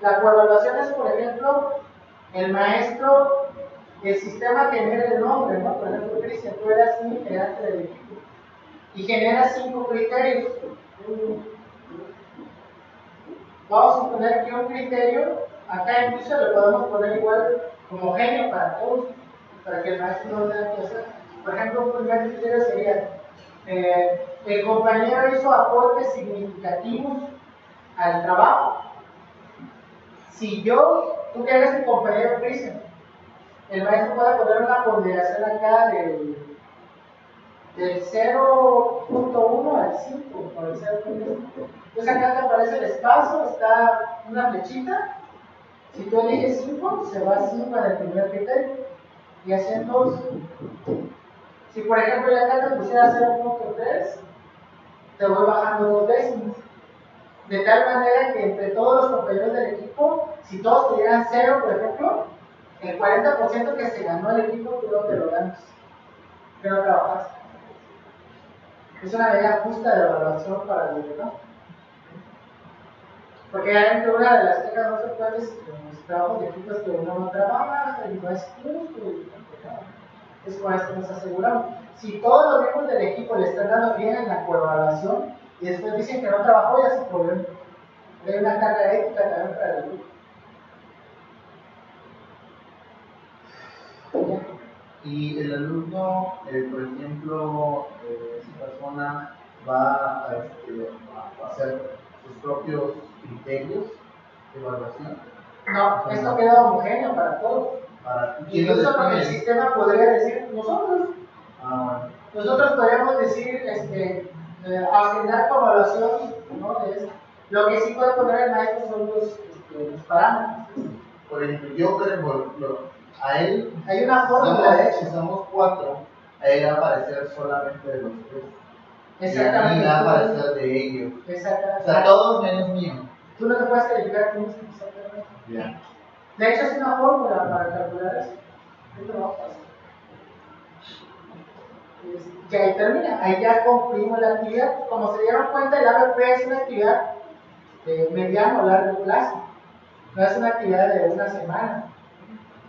La coevaluación es, por ejemplo, el maestro, el sistema genera el nombre, ¿no? Por ejemplo, Cristian, tú eras un integrante del equipo y genera 5 criterios. Vamos a suponer que un criterio, acá incluso lo podemos poner igual homogéneo para todos, para que el maestro no tenga que hacer. Por ejemplo, un primer criterio sería: el compañero hizo aportes significativos al trabajo. Si tú que eres mi compañero Cristian, el maestro puede poner una ponderación acá del 0.1 al 5, por el 0.5. Entonces acá te aparece el espacio, está una flechita. Si tú eliges 5, se va a 5 en el primer criterio. Y así en todos. Si por ejemplo ya acá te pusiera 0.3, te voy bajando 2 décimas. De tal manera que entre todos los compañeros del equipo, si todos tuvieran 0, por ejemplo, El 40% que se ganó el equipo, tú no te lo ganas. Que no trabajaste. Es una medida justa de evaluación para el director. Porque realmente una de las quejas no frecuentes en los trabajos de equipo es que uno no trabaja y no es justo. Es con esto nos aseguramos. Si todos los miembros del equipo le están dando bien en la coevaluación y después dicen que no trabajó, ya es un problema. Hay una carga ética también para el grupo. Y el alumno, por ejemplo, esa persona va a hacer sus propios criterios de evaluación. No, esto queda homogéneo para todos. Incluso con el sistema podría decir nosotros. Nosotros podríamos decir, agendar por evaluación, ¿no? Lo que sí puede poner el maestro son los parámetros. Por ejemplo, yo creo a él, hay una fórmula de hecho. Si somos 4, a él va a aparecer solamente de los 3. Exactamente. Y a mí va a aparecer de ellos. Exactamente. O sea, todos menos mío. Tú no te puedes calificar con esto, exactamente. Yeah. De hecho, es una fórmula para calcular eso. Esto no va a pasar. Y ahí termina. Ahí ya concluimos la actividad. Como se dieron cuenta, el ABP es una actividad de mediano o largo plazo. No es una actividad de una semana.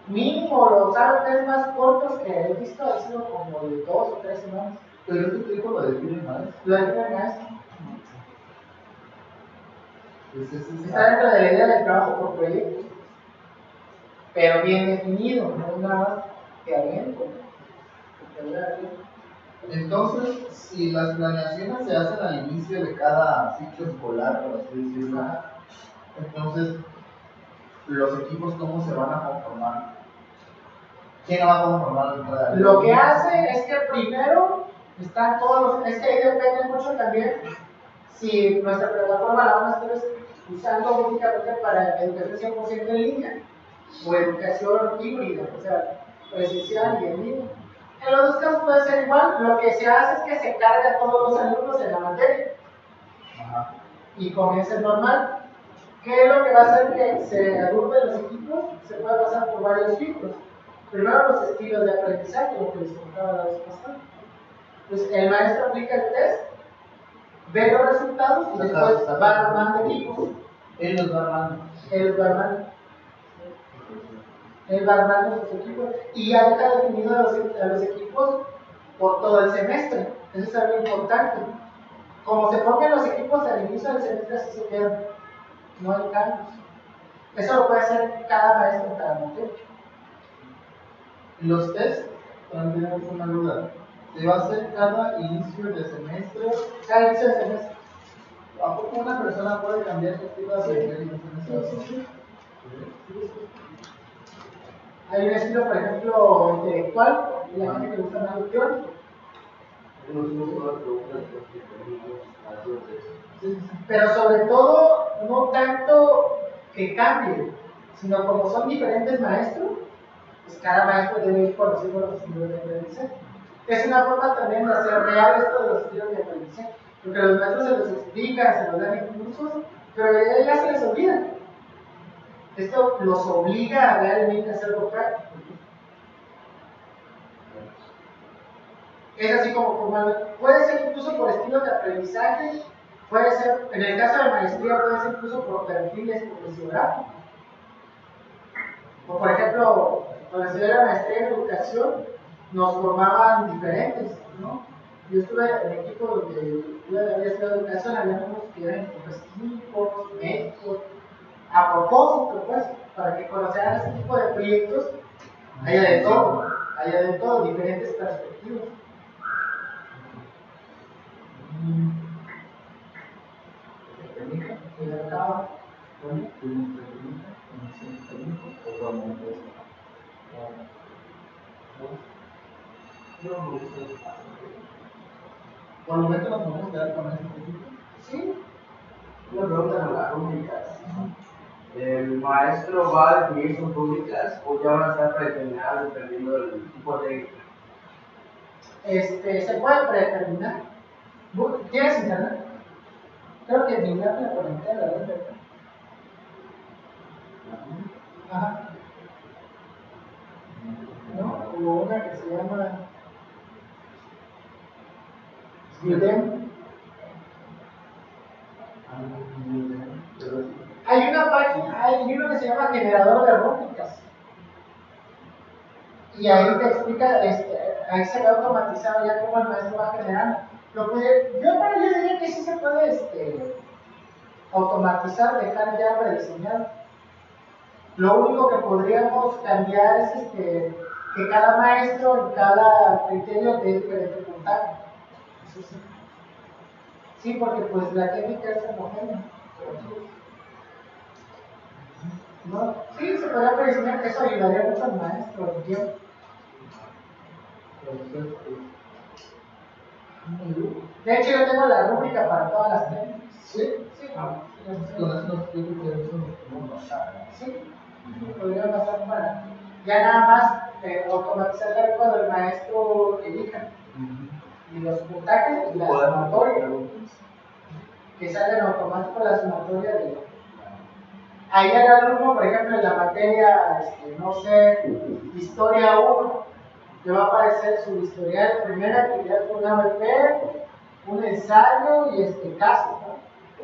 Mínimo, los ABPs más cortos que he visto han sido como de 2 o 3 semanas. Pero este tipo lo define el maestro. Lo define el maestro. Está dentro de la idea del trabajo por proyecto, pero bien definido, no es nada más que aviento. Entonces, si las planeaciones se hacen al inicio de cada ciclo escolar, por así decirlo, entonces, los equipos, ¿cómo se van a conformar? ¿Quién va a conformar el plan? Lo que hace es que primero están todos los. Es que ahí depende mucho también si nuestra plataforma la vamos a estar usando únicamente para educación 100% en línea o educación híbrida, o sea, presencial y en línea. En los dos casos puede ser igual. Lo que se hace es que se carga a todos los alumnos en la materia. Ajá. Y comienza el normal. ¿Qué es lo que va a hacer que se agrupen los equipos? Se puede pasar por varios filtros. Primero, los estilos de aprendizaje, lo que les contaba la vez pasada. Pues el maestro aplica el test, ve los resultados y después va armando equipos. Él los va armando. Él va armando sus equipos y ya deja definido a los equipos por todo el semestre. Eso es algo importante. Como se pongan los equipos al inicio del semestre, así se quedan. No hay cambios. Eso lo puede hacer cada maestro en cada materia. Los test, también tenemos una duda. ¿Se va a hacer cada inicio de semestre? Cada inicio de semestre. ¿A poco una persona puede cambiar su estilo de aprender y no se Sí. Hay un estilo, por ejemplo, intelectual, y la gente que gusta más el teórico. Pero sobre todo, no tanto que cambie, sino como son diferentes maestros, pues cada maestro debe ir conociendo los estilos de aprendizaje. Es una forma también de hacer real esto de los estilos de aprendizaje, porque los maestros se los explican, se los dan en cursos, pero ya se les olvida. Esto los obliga a realmente hacerlo práctico. Es así como formal. Puede ser incluso por estilos de aprendizaje, puede ser, en el caso de maestría, puede ser incluso por perfiles profesionales. O por ejemplo, cuando estudié la maestría en educación, nos formaban diferentes, ¿no? Yo estuve en el equipo donde yo había estudiado educación, había unos que eran químicos, médicos, a propósito, pues, para que conocieran este tipo de proyectos, haya de todo, diferentes perspectivas. Y de acá, por lo menos nos podemos quedar con ese poquito. sí, Una pregunta con las rúbricas. ¿El maestro va a definir sus rúbricas o ya van a estar predeterminadas dependiendo del tipo de técnica? se puede predeterminar. ¿Tienes internet? Creo que mi internet la conecté a la red. Ajá. una que se llama Udemy. Hay una página, hay un libro que se llama Generador de Rúbricas. Y ahí te explica, ahí se ve automatizado ya cómo el maestro va generando. Yo diría que sí se puede automatizar, dejar ya rediseñado. Lo único que podríamos cambiar es que cada maestro en cada criterio dé diferente puntaje. Eso sí. Sí, porque pues la técnica es homogénea. ¿No? Sí, se podría rediseñar, que eso ayudaría mucho al maestro, el tiempo. De hecho, yo tengo la rúbrica para todas las técnicas. ¿Sí? Sí. Con eso no estoy no sabe. Sí, podría pasar para. Ya nada más automatizar cuando el maestro elija. Y los puntajes y la sumatoria. Que salga en automático la sumatoria de. Ahí el alumno, por ejemplo, en la materia, no sé, historia 1, le va a aparecer su historial, primera actividad con ABP, un ensayo y caso, ¿no?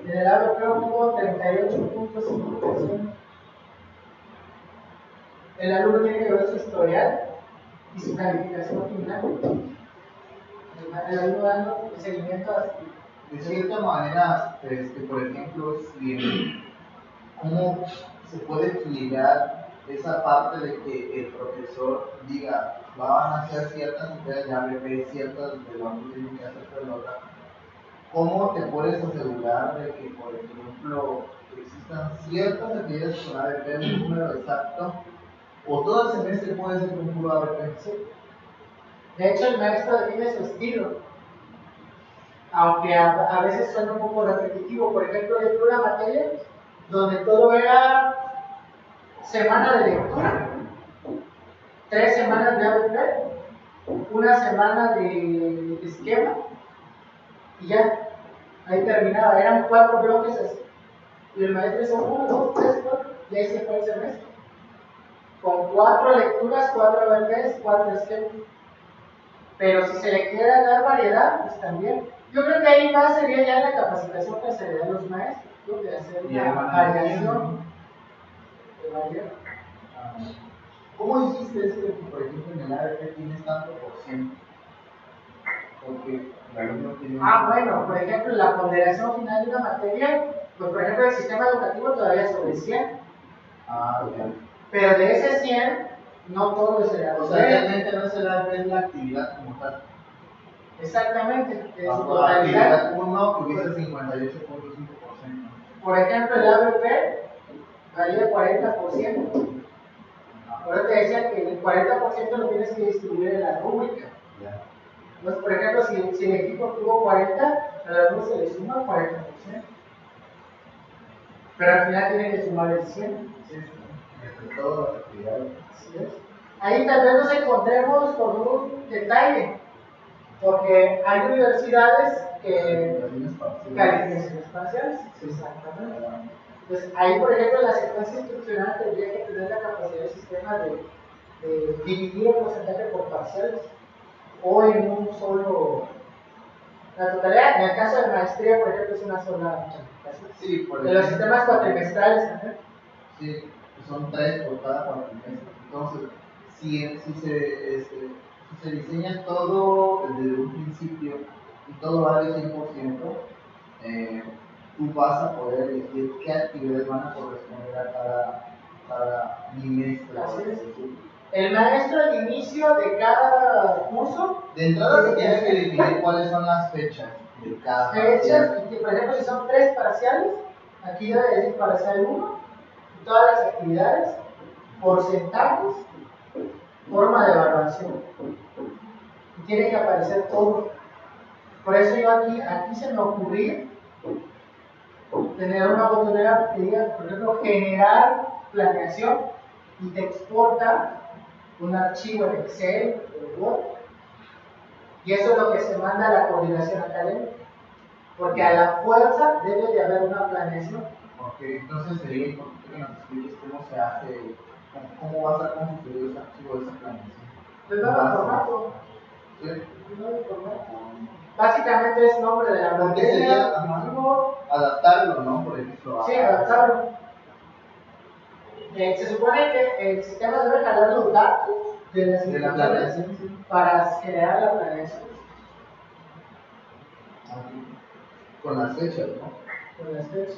En el ABP hubo 38.5%. El alumno tiene que ver su historial y su calificación final. El alumno dando seguimiento a. De cierta manera, por ejemplo, ¿cómo se puede equilibrar esa parte de que el profesor diga, van a hacer ciertas actividades de ABP, ciertas de la otra tienen que hacer de la otra? ¿Cómo te puedes asegurar de que, por ejemplo, existan ciertas actividades con ABP, un número exacto, o todo el semestre puede ser con puro ABP? Sí. De hecho, el maestro define su estilo, aunque a veces suena un poco repetitivo. Por ejemplo, yo tuve una materia donde todo era semana de lectura, 3 semanas de ABP, una semana de esquema y ya, ahí terminaba. Eran 4 bloques así. Y el maestro hizo 1, 2, 3, 4, y ahí se fue el semestre. Con 4 lecturas, 4 ABPs, 4 esquemas. Pero si se le quiere dar variedad, pues también. Yo creo que ahí más sería ya la capacitación que se le da a los maestros, ¿no? De hacer una variación. De variar. ¿Cómo hiciste eso de que, por ejemplo, en el ABP tienes tanto por ciento? Porque el alumno tiene. Bueno, por ejemplo, la ponderación final de una materia, pues por ejemplo, el sistema educativo todavía es sobre 100. Ok. Pero de ese 100, no todo es el ABP. O sea, realmente no es el ABP la actividad como tal. Exactamente. La actividad 1 tuviese 58.5%. Por ejemplo, el ABP varía 40%. Ahora te decía que el 40% lo tienes que distribuir en la rúbrica. Entonces, por ejemplo, si el equipo tuvo 40, al alumno se le suma 40%. Pero al final tiene que sumar el 100. Entre todas las actividades. Así es. Ahí tal vez nos encontremos con un detalle, porque hay universidades que calificaciones parciales. Exactamente. Entonces, ahí, por ejemplo, la secuencia instruccional tendría que tener la capacidad del sistema de dividir el porcentaje por parciales o en un solo. La totalidad, en el caso de maestría, por ejemplo, es una sola calificación. Sí, por de los sistemas cuatrimestrales también. Sí, son 3 por cada cuatrimestre. Entonces, si se diseña todo desde un principio y todo vale 100%, tú vas a poder elegir qué actividades van a corresponder a cada bimestre. Así es. El maestro al inicio de cada curso. De entrada se tiene que definir cuáles son las fechas de cada fechas, y por ejemplo, si son 3 parciales, aquí debe decir parcial 1, todas las actividades, porcentajes, forma de evaluación. Y tiene que aparecer todo. Por eso yo aquí se me ocurrió tener una botonera que diga, por ejemplo, generar planeación y te exporta un archivo en Excel o Word. Y eso es lo que se manda a la coordinación académica. Porque a la fuerza debe de haber una planeación. Ok, entonces sería importante que nos expliques cómo se hace, cómo vas a construir ese archivo de esa planeación. El nuevo formato. Sí. El nuevo formato. Básicamente es nombre de la Porque sería materia. adaptarlo, ¿no? Por ejemplo. Sí, adaptarlo. Se supone que el sistema debe jalar los datos de las De la instrucciones planeación, sí. para generar la planeación. Con las fechas, ¿no? Con las fechas.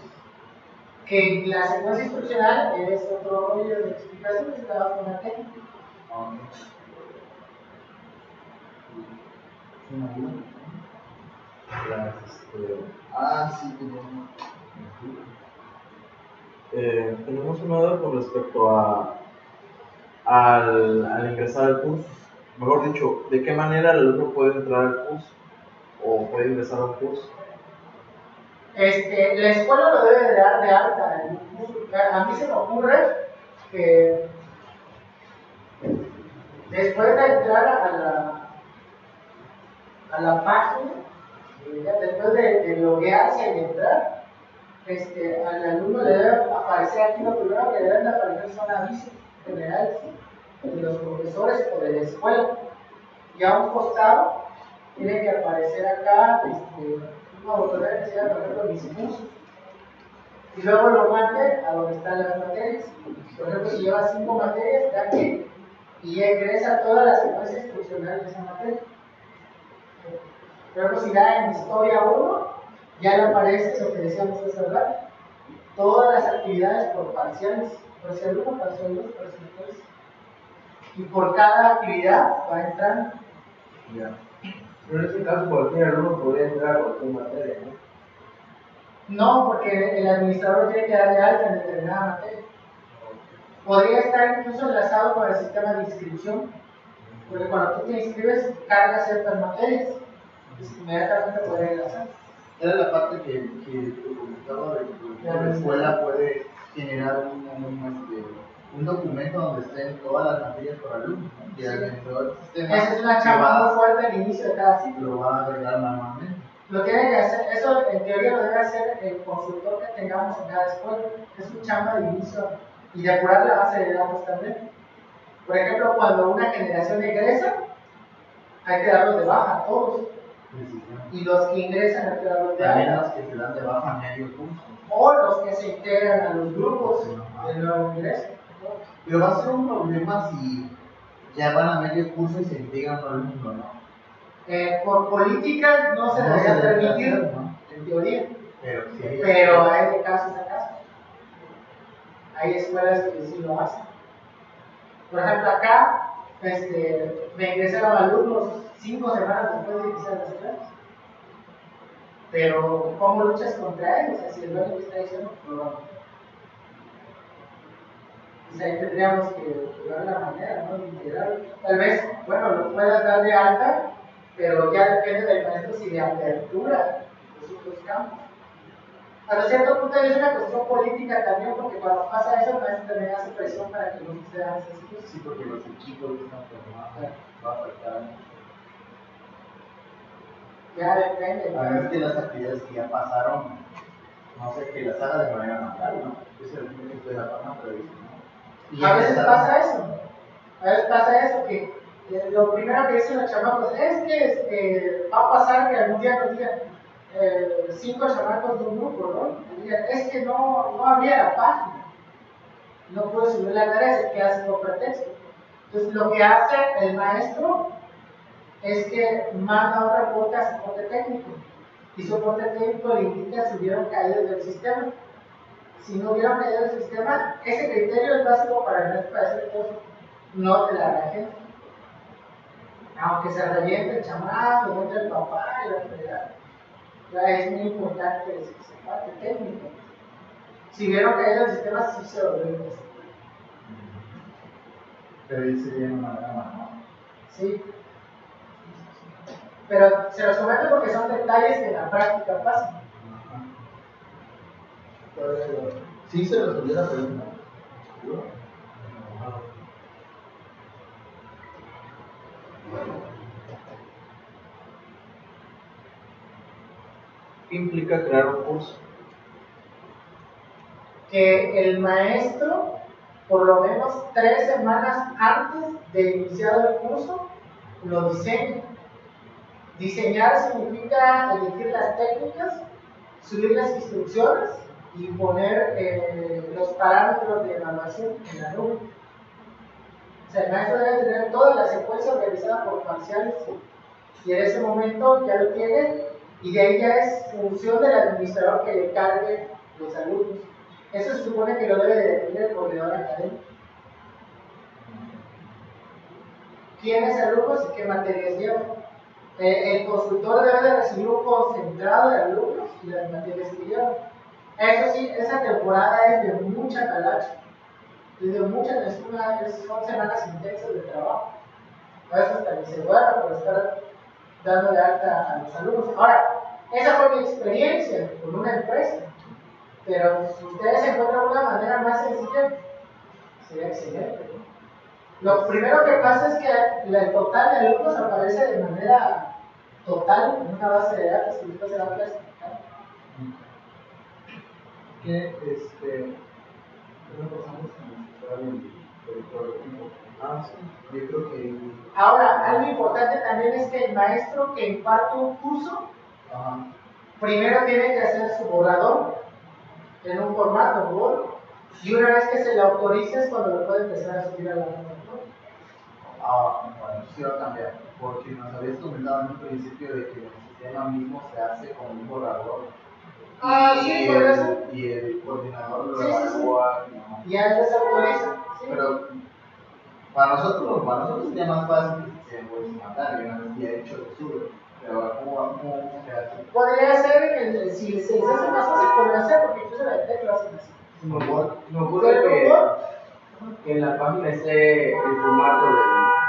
Que la secuencia instruccional es otro rollo de explicación que está bajo una técnica. Sí, tenemos una duda con respecto al ingresar al curso. Mejor dicho, ¿de qué manera el alumno puede entrar al curso o puede ingresar a un curso? La escuela lo debe de dar de alta. A mí se me ocurre que después de entrar a la página, después de loguearse y entrar, al alumno le debe aparecer aquí, lo primero que deben de aparecer son avisos generales de los profesores o de la escuela. Y a un costado tiene que aparecer acá una botonera que se llama, por ejemplo, mis cursos. Y luego lo mande a donde están las materias. Por ejemplo, si lleva 5 materias, da clic y ingresa toda la secuencia instruccional de esa materia. Por ejemplo, si da en historia 1, ya le aparece lo que decíamos hace rato, todas las actividades por parciales, parcial 1, parcial 2, parcial 3. Y por cada actividad va entrando. Ya. Pero en este caso, cualquier alumno podría entrar a cualquier materia, ¿no? No, porque el administrador tiene que darle alta en determinada materia. Podría estar incluso enlazado con el sistema de inscripción, porque cuando tú te inscribes, cargas ciertas materias, entonces inmediatamente podría enlazar. Era la parte que te comentaba de que la escuela puede generar un documento donde estén todas las materias por alumno, ¿no? Y el administrador del sistema. Esa es una chamba muy fuerte al inicio de cada ciclo. Lo va a agregar manualmente. Lo tiene que hacer, eso en teoría lo debe hacer el consultor que tengamos en cada escuela. Es un chamba de inicio y depurar la base de datos también. Por ejemplo, cuando una generación egresa, hay que darlos de baja a todos. Y los que ingresan hay que darlos de También alta. los que se dan de baja a medio curso. O los que se integran a los grupos del nuevo ingreso. Pero va a ser un problema si ya van a medio curso y se integran al alumno, ¿no? Por política no se debería permitir, hacer, ¿no? en teoría. Pero Hay de casos a casos. Hay escuelas que sí lo hacen. Por ejemplo, acá me ingresaron alumnos 5 semanas después de iniciar las clases. Pero, ¿cómo luchas contra ellos? Si el dueño te está diciendo, no. Pues ahí tendríamos que ver la manera, ¿no? De integrar. Tal vez, bueno, lo puedas dar de alta, pero ya depende del maestro si de apertura de sus dos campos. Hasta cierto punto es una cuestión política también, porque cuando pasa eso, el maestro también hace presión para que no sucedan esas cosas. Sí, porque los equipos que están formados va a afectar mucho. Ya depende. A veces que las actividades que ya pasaron, no sé, que las haga de manera manual, ¿no? Eso es de la forma prevista, ¿no? Y A veces pasa eso. A veces pasa eso, que lo primero que dicen los chamacos es que va a pasar que algún día nos digan 5 chamacos de un grupo, ¿no? Digan, es que no había la página, no pude subir la tarea, se queda sin pretexto. Entonces, lo que hace el maestro es que manda un reporte a soporte técnico, y soporte técnico le indica si hubieron caído del sistema. Si no hubieran caído del sistema, ese criterio es básico para el maestro para hacer cosas, no te la revienta. Aunque se reviente el chamaco, no entre el papá y la fregada. Es muy importante esa parte técnica. Si hubieron caído del sistema, sí se lo deben hacer. Pero ahí sería de una manera manual. Sí. Pero se los comento porque son detalles que en la práctica pasan. Sí, se resolvió la pregunta. ¿Qué implica crear un curso? Que el maestro por lo menos 3 semanas antes de iniciar el curso, lo diseñen. Diseñar significa elegir las técnicas, subir las instrucciones y poner los parámetros de evaluación en la nube. O sea, el maestro debe tener toda la secuencia organizada por parciales, ¿sí? Y en ese momento ya lo tiene, y de ahí ya es función del administrador que le cargue los alumnos. Eso se supone que lo debe de definir el coordinador académico. ¿Quiénes alumnos y qué materias llevan? El consultor debe de recibir un concentrado de alumnos y las materias que llevan. Eso sí, esa temporada es de mucha calacha. Son semanas intensas de trabajo. A veces hasta ni se duerme por estar dando de alta a los alumnos. Ahora, esa fue mi experiencia con una empresa. Pero si ustedes encuentran una manera más sencilla, sería excelente, ¿no? Lo primero que pasa es que el total de alumnos aparece de manera total en una base de datos que después se va a clasificar. ¿Cómo pasamos con el prototipo? Sí, yo creo que. Ahora, algo importante también es que el maestro que imparte un curso, primero tiene que hacer su borrador en un formato Word, y una vez que se le autorice es cuando lo puede empezar a subir a la plataforma. Bueno, sí va a cambiar, porque nos habías comentado en un principio de que el sistema mismo se hace con un borrador. Sí, por eso. Y el coordinador lo Sí. evalúa. Y ya se autoriza. ¿Sí? Pero para nosotros sería más fácil que se puede matar y una vez ya hecho lo suyo. Pero ¿cómo se hace? Podría ser, si se les hace más fácil, podría ser, porque incluso la gente lo hace así. Me ocurre que en la página esté el formato de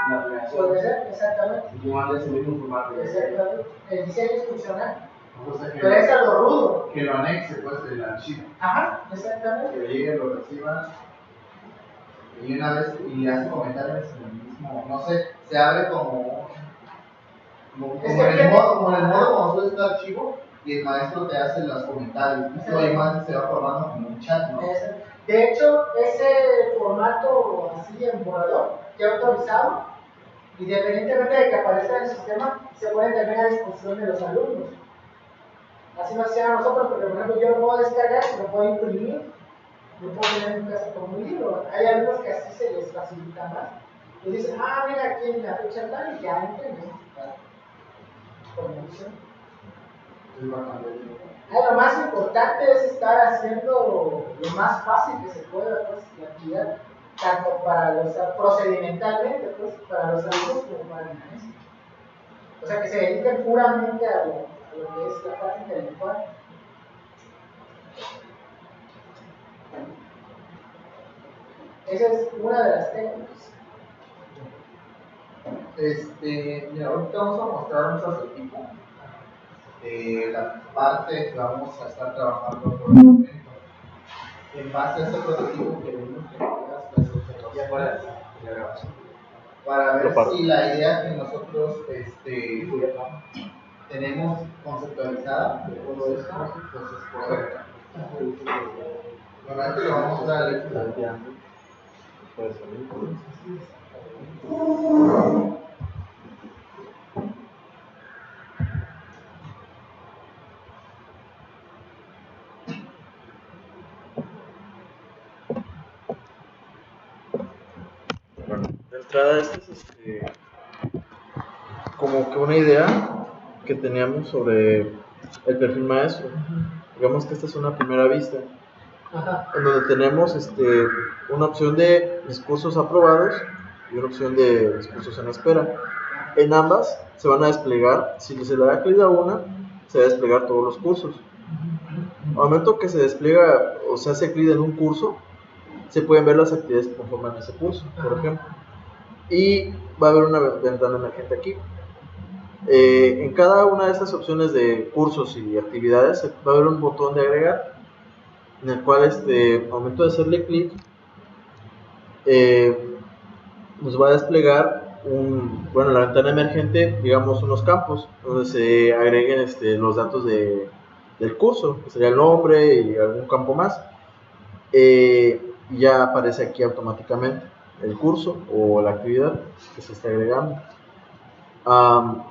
la aplicación. Puede ser, exactamente. Y manda ese mismo formato. Exactamente. El diseño es funcional. O sea, Pero es a lo rudo. que lo anexe, pues, el archivo. Ajá, exactamente. Que llegue, lo reciba. Y una vez, y hace comentarios en el mismo, no sé, se abre como en el modo como sube este archivo, y el maestro te hace los comentarios. Y todo más se va formando como un chat, ¿no? De hecho, ese formato así en borrador, ya autorizado, independientemente de que aparezca en el sistema, se puede tener a disposición de los alumnos. Así nos hacían a nosotros, porque por ejemplo yo lo puedo descargar, lo puedo imprimir, lo puedo tener en casa como un libro. Hay alumnos que así se les facilita más. Y dicen, mira aquí en la fecha tal, y ya entren, lo más importante es estar haciendo lo más fácil que se pueda, pues, la actividad, tanto para los procedimentalmente, pues, para los alumnos como para el maestro. O sea, que se dediquen puramente a lo que es la parte intelectual. Esa es una de las técnicas. Mira, ahorita vamos a mostrar un prototipo de la parte que vamos a estar trabajando por el momento. En base a ese prototipo queremos que tengas las observaciones para ver si la idea que nosotros tenemos conceptualizada de todo esto pues es correcta. Normalmente lo vamos a usar al estudio. Bueno, de entrada esta es como que una idea que teníamos sobre el perfil maestro. Digamos que esta es una primera vista. Ajá. En donde tenemos una opción de discursos aprobados y una opción de discursos en espera. En ambas se van a desplegar, si se le da clic a una, se va a desplegar todos los cursos. Al momento que se despliega o se hace clic en un curso, se pueden ver las actividades que conforman ese curso, por ejemplo. Y va a haber una ventana emergente aquí. En cada una de estas opciones de cursos y actividades va a haber un botón de agregar, en el cual al momento de hacerle clic nos va a desplegar la ventana emergente, digamos unos campos donde se agreguen los datos del curso, que sería el nombre y algún campo más, y y ya aparece aquí automáticamente el curso o la actividad que se está agregando. Al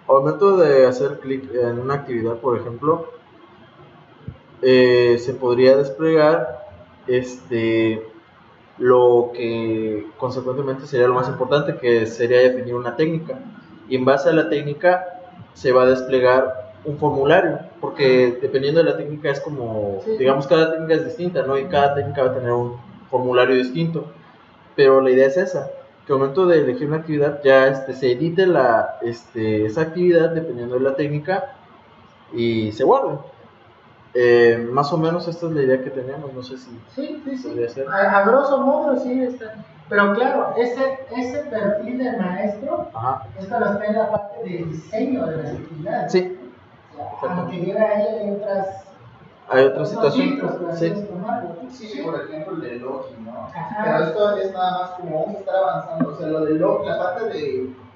momento de hacer clic en una actividad, por ejemplo, se podría desplegar lo que consecuentemente sería lo más importante, que sería definir una técnica. Y en base a la técnica se va a desplegar un formulario, porque dependiendo de la técnica es como, digamos, cada técnica es distinta, ¿no? Y cada técnica va a tener un formulario distinto. Pero la idea es esa, que al momento de elegir una actividad ya se edite esa actividad dependiendo de la técnica y se guarde. Más o menos esta es la idea que tenemos, no sé si Sí, podría ser. a grosso modo sí está. Pero claro, ese perfil del maestro Ajá. es cuando está en la parte de diseño de las actividades. Sí. O sea, aunque llega a ella hay otra otros situación. filtros que Sí. podemos tomarlo. Sí, por ejemplo el de login, ¿no? Ajá. Pero esto es nada más como vamos a estar avanzando. O sea, lo de la parte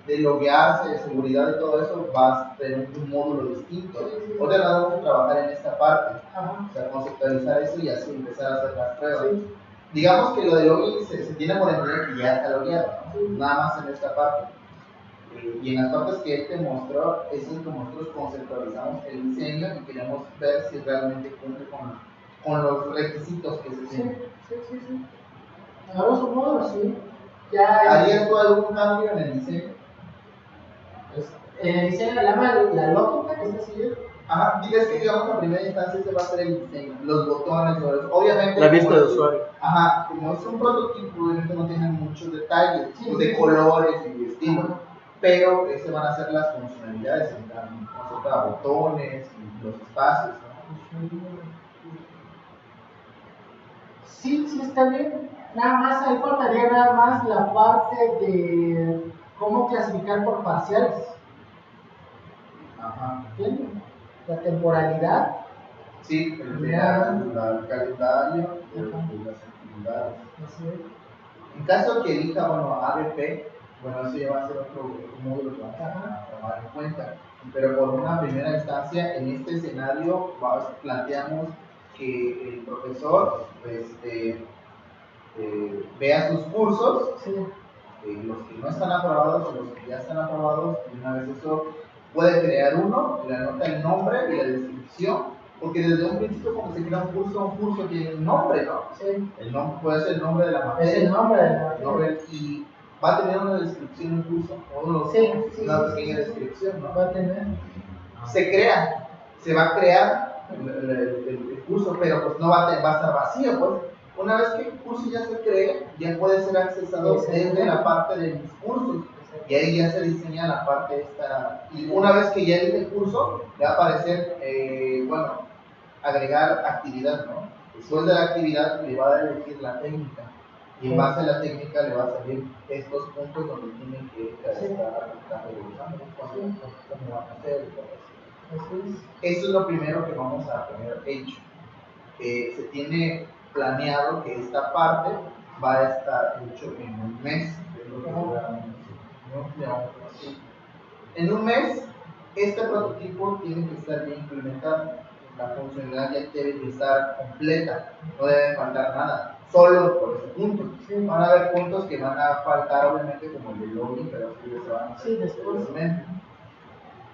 de loguearse, de seguridad y todo eso va a tener un módulo distinto. Ahora vamos a trabajar en esta parte. Ajá. O sea, conceptualizar eso y así empezar a hacer las pruebas. Sí. Digamos que lo de login se tiene por entender que ya está logueado, ¿no? Nada más en esta parte. Y en las partes que él te mostró, eso es como nosotros conceptualizamos el diseño y queremos ver si realmente cumple con los requisitos que se tienen. Sí. A grosso modo, sí. Ya ¿Harías tú algún cambio en el diseño? En el diseño la lógica que está siguiendo. Ajá, dices que digamos en primera instancia se va a hacer el diseño, los botones, obviamente. La vista de usuario. Ajá, como es un prototipo, obviamente no tiene muchos detalles, Sí, de colores y estilos, pero se van a hacer las funcionalidades, botones y los espacios, ¿no? Sí, está bien. Nada más, ahí faltaría nada más la parte de cómo clasificar por parciales. Ajá. ¿Entiendes? La temporalidad. Sí, el calendario de las actividades. Así es. En caso que elija, ABP, eso ya va a ser otro módulo que vamos a tomar en cuenta. Pero por una primera instancia, en este escenario, planteamos que el profesor vea sus cursos, los que no están aprobados y los que ya están aprobados, y una vez eso puede crear uno, le anota el nombre y la descripción, porque desde un principio cuando se crea un curso tiene un nombre, ¿no? Sí. El nombre puede ser el nombre de la materia. Es el nombre de la materia. Y va a tener una descripción incluso, una pequeña descripción, ¿no? Va a tener. Se va a crear el curso, pero pues no va a estar vacío, pues. Una vez que el curso ya se cree, ya puede ser accesado desde la parte de mis cursos. Y ahí ya se diseña la parte esta. Y una vez que ya hice el curso, le va a aparecer, agregar actividad, ¿no? Después de la actividad le va a elegir la técnica. Y en base a la técnica le va a salir estos puntos donde tienen que estar revisando cómo van a hacer. Eso es lo primero que vamos a tener hecho. Se tiene planeado que esta parte va a estar hecho en un mes. En un mes, este prototipo tiene que estar bien implementado. La funcionalidad ya debe de estar completa, no debe faltar nada, solo por ese punto. Van a haber puntos que van a faltar, obviamente, como el de login, pero sí se van a hacer después.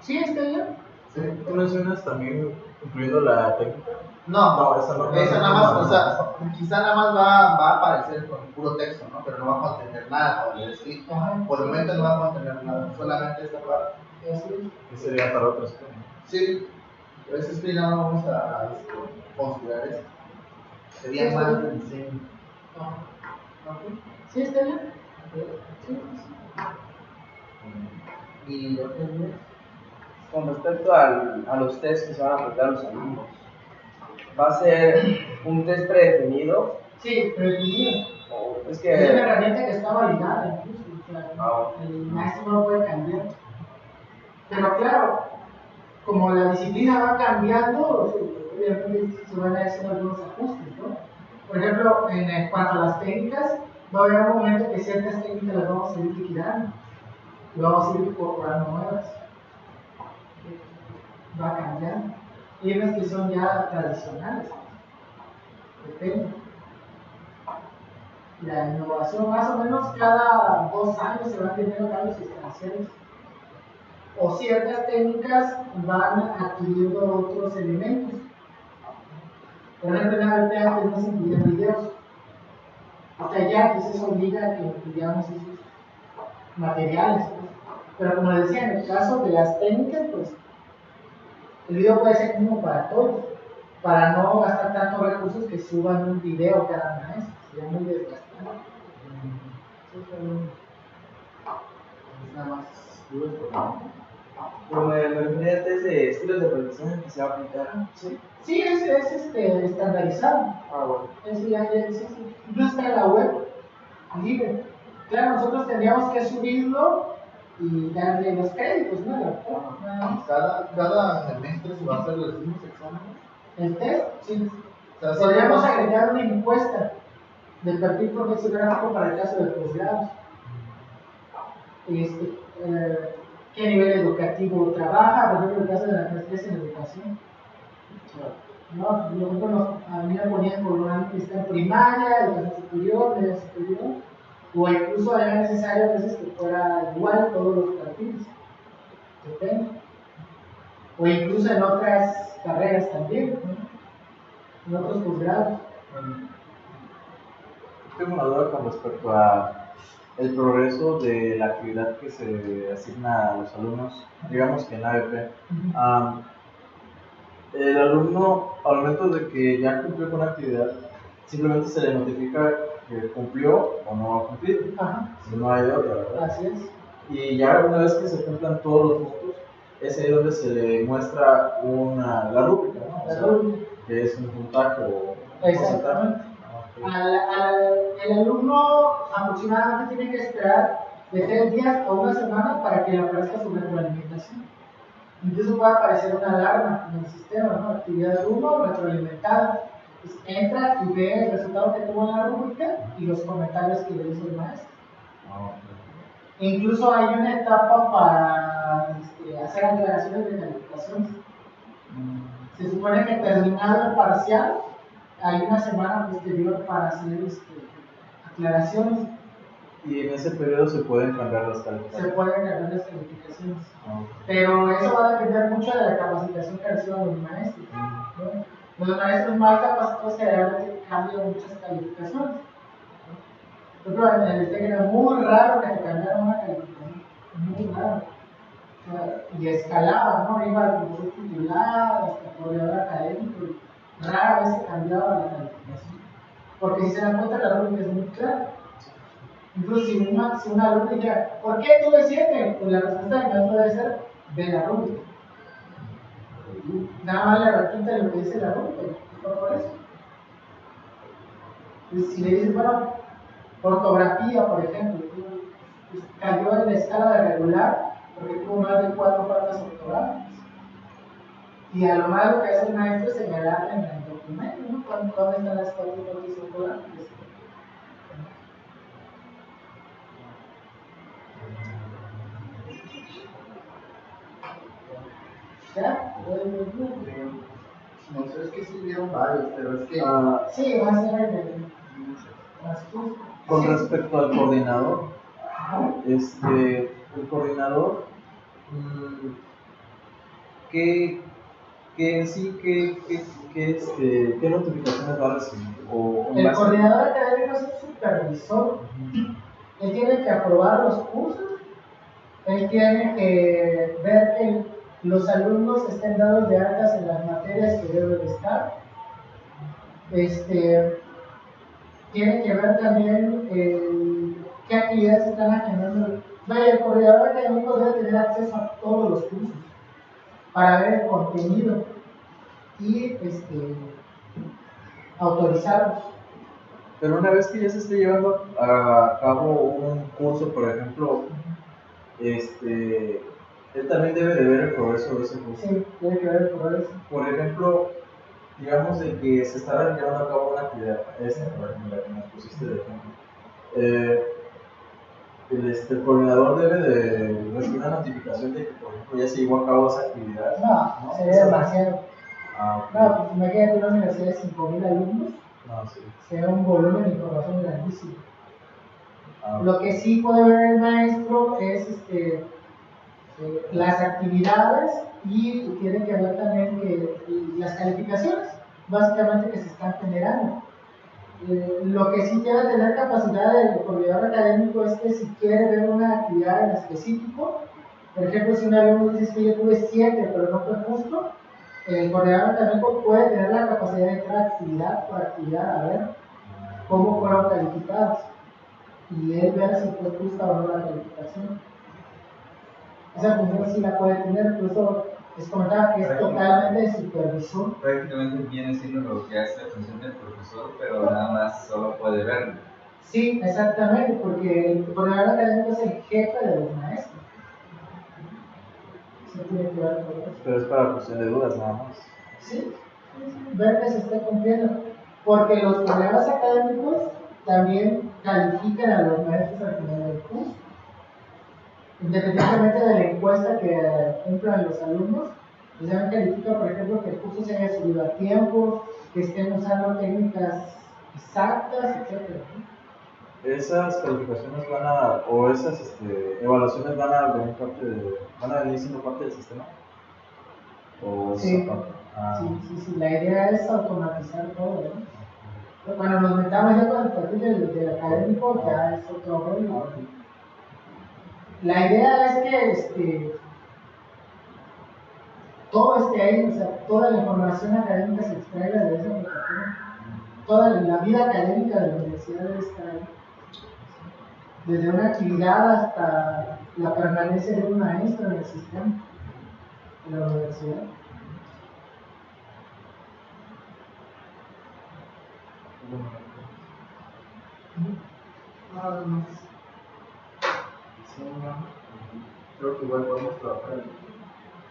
Sí, está bien. Sí, ¿tú mencionas también incluyendo la técnica? No, esa nada más, o sea, quizá nada más va a aparecer con puro texto, ¿no? Pero no va a contener nada, por el momento no va a contener nada, solamente esta parte. ¿Qué sería para otros? Sí, pero ese spin no vamos a considerar esto. Sería más de diseño. Sí, está bien. Y lo que es con respecto a los test que se van a aplicar a los alumnos, ¿va a ser un test predefinido? Sí, predefinido. Es una herramienta que está validada incluso. Claro. El maestro no lo puede cambiar. Pero claro, como la disciplina va cambiando, obviamente se van a hacer algunos ajustes, ¿no? Por ejemplo, en cuanto a las técnicas, va a haber un momento que ciertas técnicas las vamos a ir liquidando y vamos a ir incorporando nuevas. Va cambiando. Y hay unas que son ya tradicionales. Depende. la innovación, más o menos cada 2 años se van teniendo cambios sustanciales. O ciertas técnicas van adquiriendo otros elementos. Por ejemplo, en ABP antes no se incluían videos. Hasta ya que se obliga a que incluyamos esos materiales. Pues. Pero como les decía, en el caso de las técnicas, pues el video puede ser mínimo para todos, para no gastar tantos recursos que suban un video cada maestro, sería muy desgastante. Nada más dudas por favor. Pero me refería antes de estilos de aprendizaje que se va a aplicar. Sí, es estandarizado. Bueno. Incluso está en la web, libre. Claro, nosotros tendríamos que subirlo y darle los créditos, ¿no? Cada semestre se va a hacer los mismos exámenes. El test, sí. O sea, Podríamos agregar una encuesta del perfil profesional para el caso de posgrados. ¿Qué nivel educativo trabaja? Por ejemplo, el caso de la maestría en educación. No, a mí me ponían por una que está en primaria, educación superior, media superior, o incluso era necesario a veces que fuera igual todos los perfiles. Depende. O incluso en otras carreras también, ¿no? En otros posgrados. Tengo una duda con respecto a el progreso de la actividad que se asigna a los alumnos, digamos que en ABP. El alumno, al momento de que ya cumplió con la actividad, simplemente se le notifica que cumplió o no ha cumplido. Ajá. Si no hay de otra, ¿verdad? Así es. Y ya una vez que se cumplan todos los puntos, es ahí donde se le muestra la rúbrica, ¿no? O sea, que es un puntaje o un exactamente. El alumno aproximadamente tiene que esperar de 3 días a una semana para que le aparezca su retroalimentación. Incluso puede aparecer una alarma en el sistema, ¿no? Actividad 1 retroalimentada. Pues entra y ve el resultado que tuvo en la rúbrica y los comentarios que le hizo el maestro. Incluso hay una etapa para hacer aclaraciones de calificaciones. Se supone que terminado el parcial, hay una semana posterior para hacer aclaraciones. Y en ese periodo se pueden cambiar las Se calificaciones. pueden cambiar las calificaciones. Pero eso va a depender mucho de la capacitación que reciban los maestros, ¿no? Los maestros más capacitados generalmente cambian muchas calificaciones. Por ejemplo, en el TEC era muy raro que te cambiaran una calificación. Muy raro. O sea, y escalaba, ¿no? Iba al profesor titular, hasta coordinador académico. Rara vez se cambiaba la calificación. Porque si se dan cuenta, la rúbrica es muy clara. Incluso si un alumno dice, ¿por qué tuve 7? Pues la respuesta del maestro debe ser de la rúbrica. Nada más le repite lo que dice la rúbrica, por eso. Entonces, si le dices, bueno, ortografía, por ejemplo, pues cayó en la escala de regular porque tuvo más de 4 faltas ortográficas. Y a lo más lo que hace el maestro es señalar en el documento, ¿no? ¿Dónde están las 4 faltas ortográficas? ¿Ya? No sé, es que sí vieron varios, pero es que. Sí, va a ser el Con respecto al coordinador, el coordinador, ¿qué notificaciones va a recibir? El coordinador académico es un supervisor. Él tiene que aprobar los cursos, él tiene que ver que los alumnos estén dados de altas en las materias que deben estar. Tiene que ver también qué actividades están agendando. Vaya, el coordinador académico debe tener acceso a todos los cursos para ver el contenido y autorizarlos. Pero una vez que ya se esté llevando a cabo un curso, por ejemplo, él también debe de ver el progreso de ese curso. Sí, tiene que ver el progreso. Por ejemplo, digamos de que se está llevando a cabo una actividad, por ejemplo, la que nos pusiste de ejemplo. El coordinador debe de recibir una notificación de que, por ejemplo, ya se llevó a cabo esa actividad. No, sería demasiado. Okay. No, pues imagínate una universidad de 5.000 alumnos. No, sí. sea un volumen de información grandísimo. Ah, Lo que sí puede ver el maestro es las actividades y tiene que ver también las calificaciones, básicamente, que se están generando. Lo que sí debe tener capacidad el coordinador académico es que si quiere ver una actividad en específico, por ejemplo, si un alumno dice que yo tuve 7 pero no fue justo, el coordinador académico puede tener la capacidad de entrar actividad por actividad a ver cómo fueron calificados y él ver si fue justa o no la calificación. Esa función sí la puede tener, por eso les comentaba que es totalmente de supervisor. Prácticamente viene siendo lo que hace la función del profesor, pero nada más solo puede verlo. Sí, exactamente, porque el coordinador académico es el jefe de los maestros. Eso tiene que ver con eso. pero es para cuestión de dudas nada más. Sí, ver que se esté cumpliendo. Porque los coordinadores académicos también califican a los maestros al final del curso. Independientemente de la encuesta que cumplan los alumnos, pues ya califica, por ejemplo, que el curso se haya subido a tiempo, que estén usando técnicas exactas, etc. Esas calificaciones o esas evaluaciones van a venir siendo parte del sistema. O Sí. esa parte. Ah, Sí, la idea es automatizar todo, ¿no? Pero cuando nos metamos ya con el perfil del académico, ya es otro rollo. La idea es que todo esté ahí, o sea, toda la información académica se extraiga de esa plataforma. Toda la vida académica de la universidad debe estar ahí. Desde una actividad hasta la permanencia de un maestro en el sistema de la universidad. Nada más. Diseño, creo que igual podemos trabajar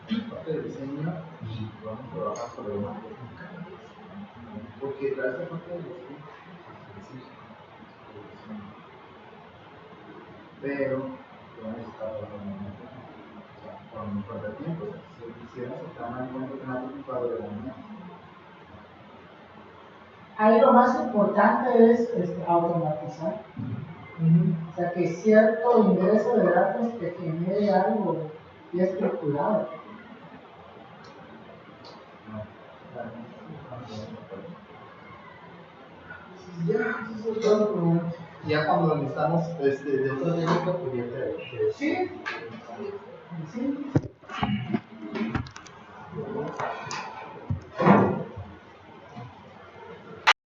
en parte de diseño y vamos a trabajar sobre una técnica. Porque la esa parte de diseño es sencilla, pero vamos a estar trabajando en una técnica. O sea, para no perder tiempo, si quisiéramos trabajar en una técnica de la mañana. Ahí lo más importante es automatizar. O sea, que cierto ingreso de datos te genere algo ya estructurado. Ya, eso es todo. Ya cuando necesitamos de otra técnica, pues ya te Sí. Sí.